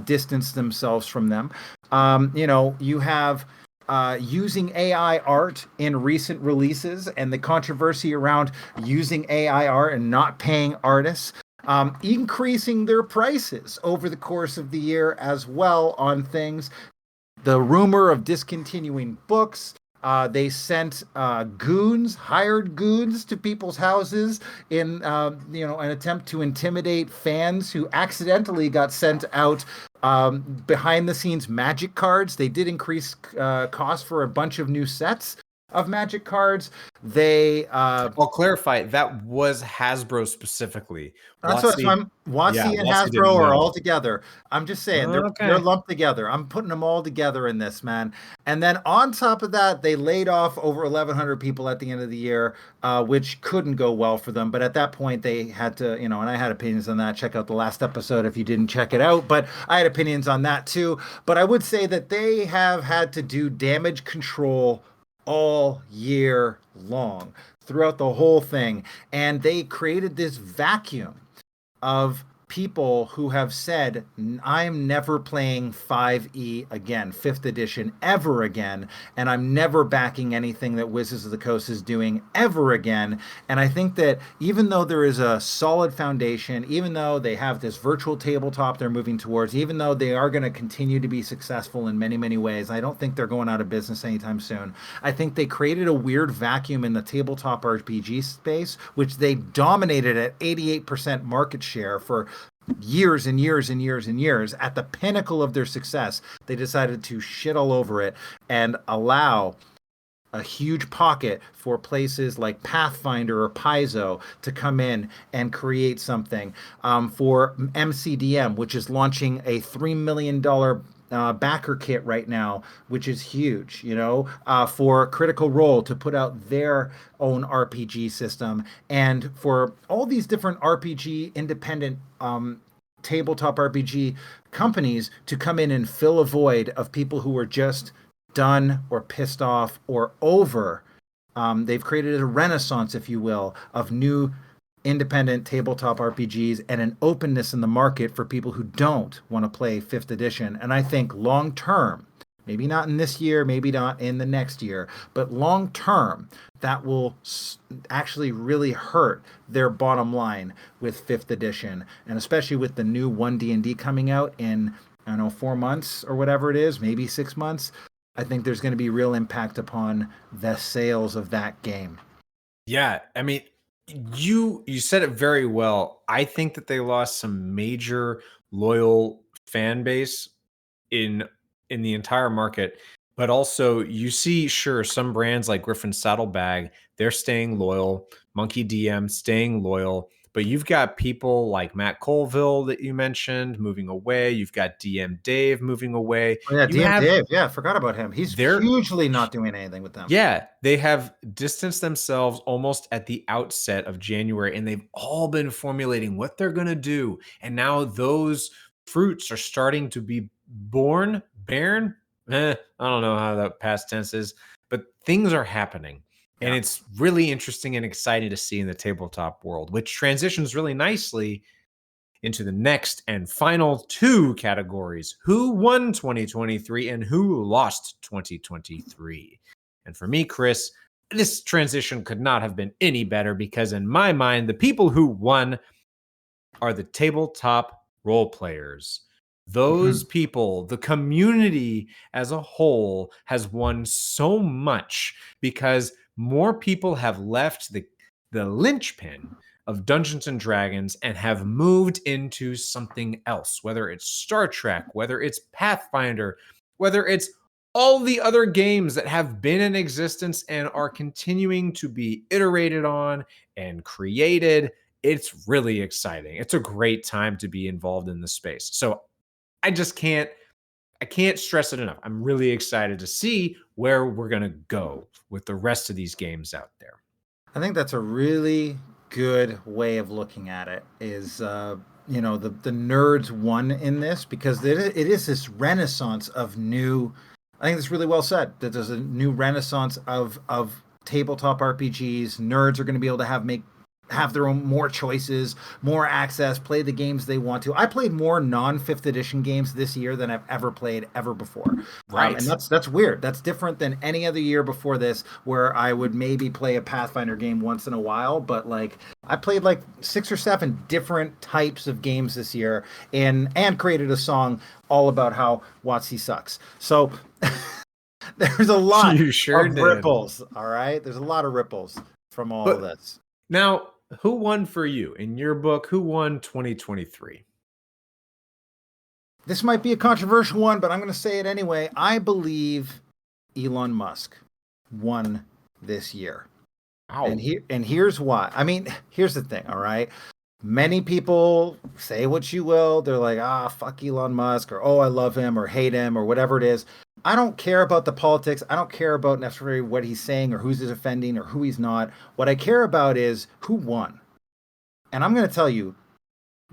distance themselves from them. You have using AI art in recent releases and the controversy around using AI art and not paying artists, increasing their prices over the course of the year as well on things. The rumor of discontinuing books. They sent hired goons to people's houses in, an attempt to intimidate fans who accidentally got sent out behind the scenes magic cards. They did increase cost for a bunch of new sets of magic cards. I'll clarify, that was Hasbro specifically. That's what I'm. WotC and WotC Hasbro didn't are know. all together. I'm just saying they're lumped together. I'm putting them all together in this, man. And then on top of that, they laid off over 1,100 people at the end of the year, which couldn't go well for them. But at that point, they had to, and I had opinions on that. Check out the last episode if you didn't check it out. But I had opinions on that too. But I would say that they have had to do damage control all year long throughout the whole thing. And they created this vacuum of people who have said, I'm never playing 5e again, 5th edition, ever again, and I'm never backing anything that Wizards of the Coast is doing ever again. And I think that even though there is a solid foundation, even though they have this virtual tabletop they're moving towards, even though they are going to continue to be successful in many, many ways, I don't think they're going out of business anytime soon. I think they created a weird vacuum in the tabletop RPG space, which they dominated at 88% market share for years and years and years and years. At the pinnacle of their success, they decided to shit all over it and allow a huge pocket for places like Pathfinder or Paizo to come in and create something. For MCDM, which is launching a $3 million backer kit right now, which is huge, for Critical Role to put out their own RPG system, and for all these different RPG independent tabletop RPG companies to come in and fill a void of people who are just done or pissed off or over. They've created a renaissance, if you will, of new independent tabletop RPGs and an openness in the market for people who don't want to play 5th edition. And I think long term, maybe not in this year, maybe not in the next year, but long term, that will actually really hurt their bottom line with 5th edition. And especially with the new 1D&D coming out in, 4 months or whatever it is, maybe 6 months, I think there's going to be real impact upon the sales of that game. Yeah, I mean, you said it very well. I think that they lost some major loyal fan base in the entire market, but also you see, sure, some brands like Griffin Saddlebag, they're staying loyal, Monkey DM staying loyal, but you've got people like Matt Colville that you mentioned moving away. You've got DM Dave moving away. Oh, yeah, DM Dave. Yeah, I forgot about him. He's hugely not doing anything with them. Yeah, they have distanced themselves almost at the outset of January, and they've all been formulating what they're going to do. And now those fruits are starting to be barren. I don't know how that past tense is, but things are happening. And it's really interesting and exciting to see in the tabletop world, which transitions really nicely into the next and final two categories: who won 2023 and who lost 2023. And for me, Chris, this transition could not have been any better, because in my mind, the people who won are the tabletop role players. Those people, the community as a whole, has won so much because more people have left the linchpin of Dungeons and Dragons and have moved into something else, whether it's Star Trek, whether it's Pathfinder, whether it's all the other games that have been in existence and are continuing to be iterated on and created. It's really exciting. It's a great time to be involved in the space. So I can't stress it enough. I'm really excited to see where we're going to go with the rest of these games out there. I think that's a really good way of looking at it, is the nerds won in this, because it is this renaissance of new. I think it's really well said that there's a new renaissance of tabletop RPGs. Nerds are going to be able to make have their own more choices, more access, play the games they want to. I played more non-fifth edition games this year than I've ever played ever before. Right. And that's weird. That's different than any other year before this, where I would maybe play a Pathfinder game once in a while. But like, I played like 6 or 7 different types of games this year, and created a song all about how WotC sucks. So there's a lot You sure of did. ripples. All right, there's a lot of ripples from all of this. Now, who won for you in your book? Who won 2023? This might be a controversial one, but I'm going to say it anyway. I believe Elon Musk won this year. Wow. And here's why. I mean, here's the thing, all right? Many people say what you will. They're like, fuck Elon Musk, or oh, I love him, or hate him, or whatever it is. I don't care about the politics. I don't care about necessarily what he's saying or who's offending or who he's not. What I care about is who won. And I'm going to tell you,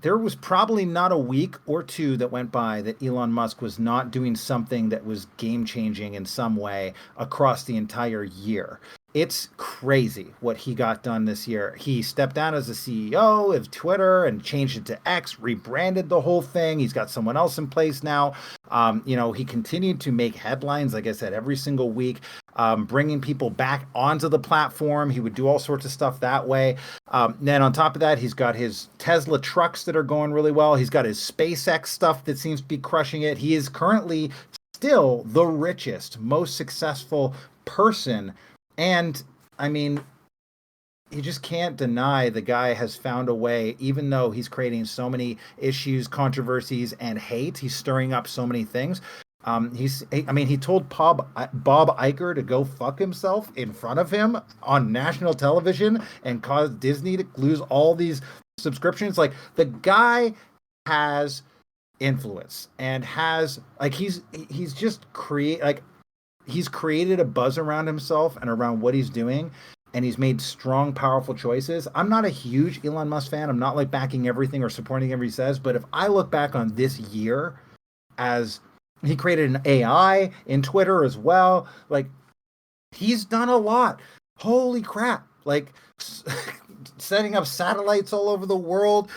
there was probably not a week or two that went by that Elon Musk was not doing something that was game-changing in some way across the entire year. It's crazy what he got done this year. He stepped down as the CEO of Twitter and changed it to X, rebranded the whole thing. He's got someone else in place now. He continued to make headlines, like I said, every single week, bringing people back onto the platform. He would do all sorts of stuff that way. Then on top of that, he's got his Tesla trucks that are going really well. He's got his SpaceX stuff that seems to be crushing it. He is currently still the richest, most successful person. And I mean, you just can't deny the guy has found a way, even though he's creating so many issues, controversies, and hate. He's stirring up so many things. He told Bob Iger to go fuck himself in front of him on national television and caused Disney to lose all these subscriptions. Like, the guy has influence and has, like, he's created a buzz around himself and around what he's doing, and he's made strong, powerful choices. I'm not a huge Elon Musk fan. I'm not like backing everything or supporting everything he says, but if I look back on this year, as he created an AI in Twitter as well, like, he's done a lot. Holy crap. Like, setting up satellites all over the world,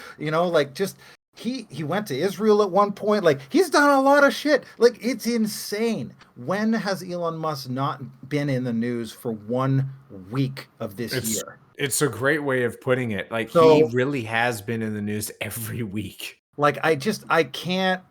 just He went to Israel at one point. Like, he's done a lot of shit. Like, it's insane. When has Elon Musk not been in the news for 1 week of this year? It's a great way of putting it. Like, he really has been in the news every week. Like, I can't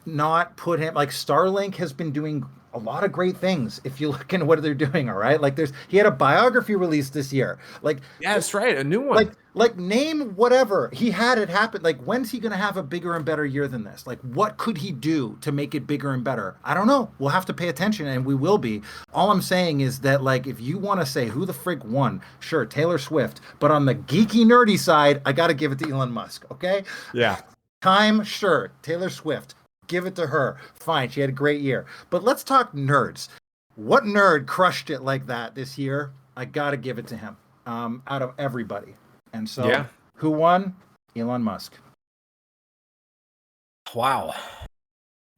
not put him, like, Starlink has been doing a lot of great things if you look into what they're doing. All right, like, he had a biography released this year. Like, yeah, that's right, a new one. Like name whatever. He had it happen. Like, when's he going to have a bigger and better year than this? Like, what could he do to make it bigger and better? I don't know. We'll have to pay attention, and we will be. All I'm saying is that, like, if you want to say who the frig won, sure, Taylor Swift. But on the geeky, nerdy side, I got to give it to Elon Musk, okay? Yeah. Time, sure, Taylor Swift. Give it to her. Fine, she had a great year. But let's talk nerds. What nerd crushed it like that this year? I got to give it to him, out of everybody. And so, yeah. Who won? Elon Musk. Wow.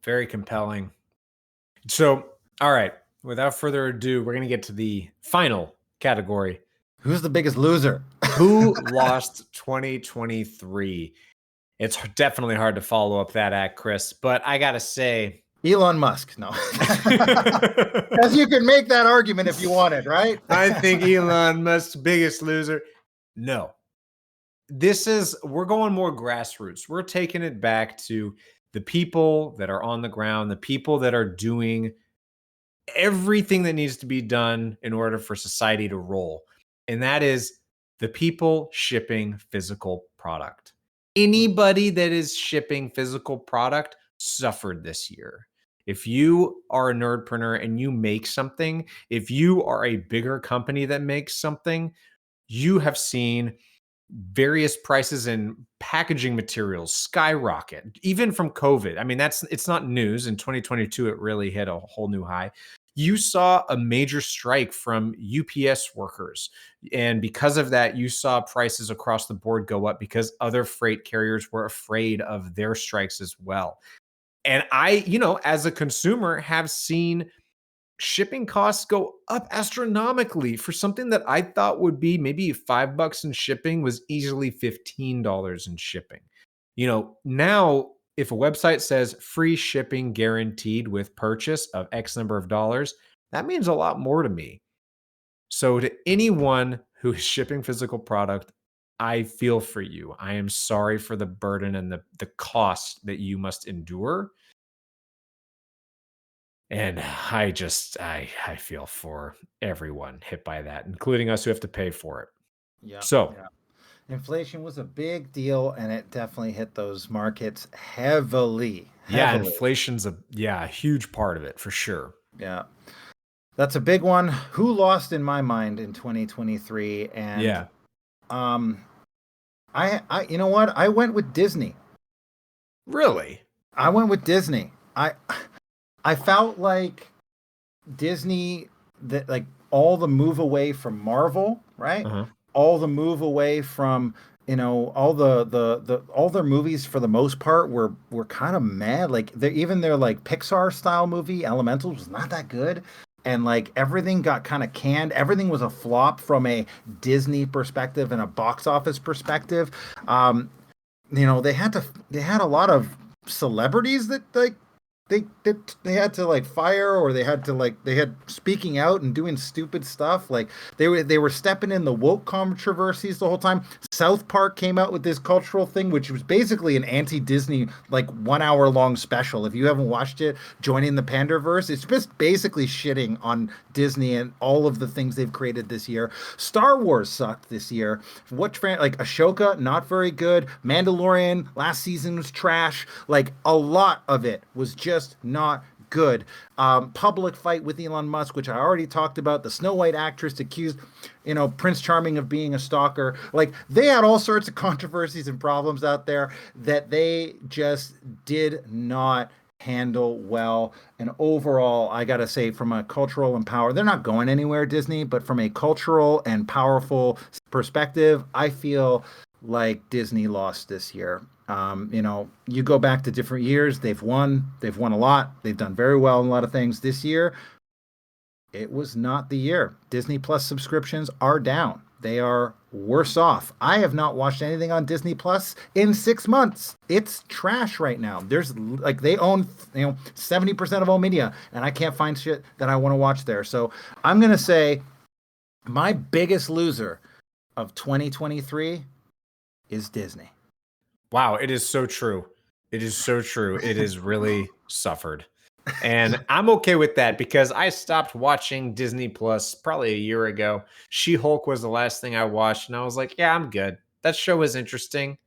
Very compelling. So, all right. Without further ado, we're going to get to the final category. Who's the biggest loser? Who lost 2023? It's definitely hard to follow up that act, Chris, but I got to say... Elon Musk. No. Because you can make that argument if you wanted, right? I think Elon Musk's biggest loser. No. We're going more grassroots. We're taking it back to the people that are on the ground, the people that are doing everything that needs to be done in order for society to roll. And that is the people shipping physical product. Anybody that is shipping physical product suffered this year. If you are a nerdpreneur and you make something, if you are a bigger company that makes something, you have seen various prices in packaging materials skyrocket, even from COVID. I mean, it's not news. In 2022, it really hit a whole new high. You saw a major strike from UPS workers. And because of that, you saw prices across the board go up because other freight carriers were afraid of their strikes as well. And I, as a consumer, have seen shipping costs go up astronomically for something that I thought would be maybe $5 in shipping was easily $15 in shipping. Now if a website says free shipping guaranteed with purchase of X number of dollars, that means a lot more to me. So to anyone who is shipping physical product, I feel for you. I am sorry for the burden and the cost that you must endure. And I feel for everyone hit by that, including us who have to pay for it. Yeah. So Inflation was a big deal, and it definitely hit those markets heavily. yeah, inflation's a huge part of it for sure. Yeah. That's a big one. Who lost in my mind in 2023? And I you know what? I went with Disney. Really? I went with Disney. I felt like Disney, that like all the move away from Marvel, right? Uh-huh. All the move away from all all their movies for the most part were kind of mad. Like their like Pixar style movie Elementals was not that good, and like everything got kind of canned. Everything was a flop from a Disney perspective and a box office perspective. They had a lot of celebrities that like they had to like fire, or they had speaking out and doing stupid stuff. Like they were stepping in the woke controversies the whole time. South Park came out with this cultural thing, which was basically an anti-Disney like 1 hour long special. If you haven't watched it, joining the Panderverse, it's just basically shitting on Disney and all of the things they've created this year. Star Wars sucked this year. Like Ashoka, not very good. Mandalorian last season was trash. Like a lot of it was just not good. Public fight with Elon Musk, which I already talked about. The Snow White actress accused, Prince Charming of being a stalker. Like they had all sorts of controversies and problems out there that they just did not handle well. And overall, I gotta say, from a cultural and power, they're not going anywhere, Disney, but from a cultural and powerful perspective, I feel like Disney lost this year. You go back to different years, they've won a lot. They've done very well in a lot of things. This year, it was not the year. Disney Plus subscriptions are down. They are worse off. I have not watched anything on Disney Plus in 6 months. It's trash right now. There's like they own 70% of all media, and I can't find shit that I want to watch there. So I'm gonna say my biggest loser of 2023 is Disney. Wow, it is so true. It is so true. It has really suffered. And I'm okay with that because I stopped watching Disney Plus probably a year ago. She-Hulk was the last thing I watched, and I was like, yeah, I'm good. That show was interesting.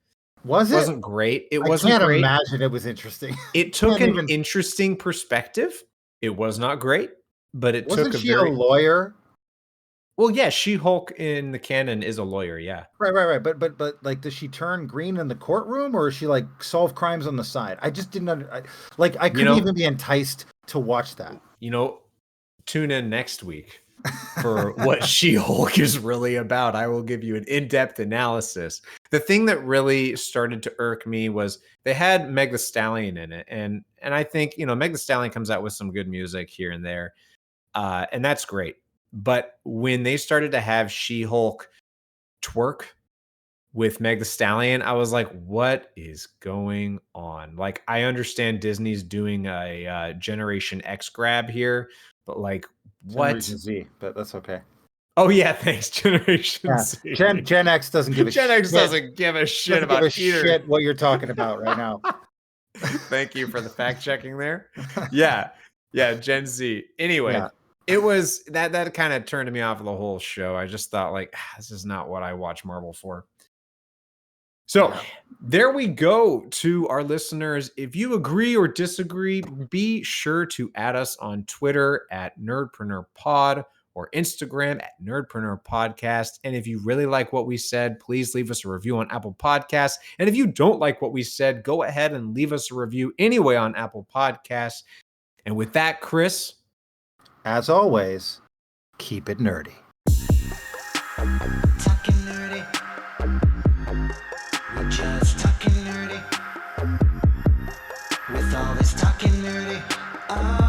Was it? It wasn't great. It wasn't great. I can't great. imagine it was interesting. It took an interesting perspective. It was not great, but it Wasn't took she a lawyer? Well, yeah, She-Hulk in the canon is a lawyer, yeah. Right. But like, does she turn green in the courtroom, or is she like solve crimes on the side? I just didn't I couldn't even be enticed to watch that. Tune in next week for what She-Hulk is really about. I will give you an in-depth analysis. The thing that really started to irk me was they had Meg Thee Stallion in it, and I think Meg Thee Stallion comes out with some good music here and there, and that's great. But when they started to have She-Hulk twerk with Meg Thee Stallion, I was like, what is going on? Like, I understand Disney's doing a Generation X grab here, but like, what? Generation Z, but that's okay. Oh, yeah, thanks, Generation Z. Gen X doesn't give a shit. Gen X doesn't give a shit about either. Shit what you're talking about right now. Thank you for the fact checking there. Yeah, Gen Z. Anyway. Yeah. It was that kind of turned me off of the whole show. I just thought like, this is not what I watch Marvel for. So there we go to our listeners. If you agree or disagree, be sure to add us on Twitter at Nerdpreneur Pod or Instagram at Nerdpreneur Podcast. And if you really like what we said, please leave us a review on Apple Podcasts. And if you don't like what we said, go ahead and leave us a review anyway on Apple Podcasts. And with that, Chris, as always, keep it nerdy. Talking nerdy. We're just talking nerdy. With all this talking nerdy.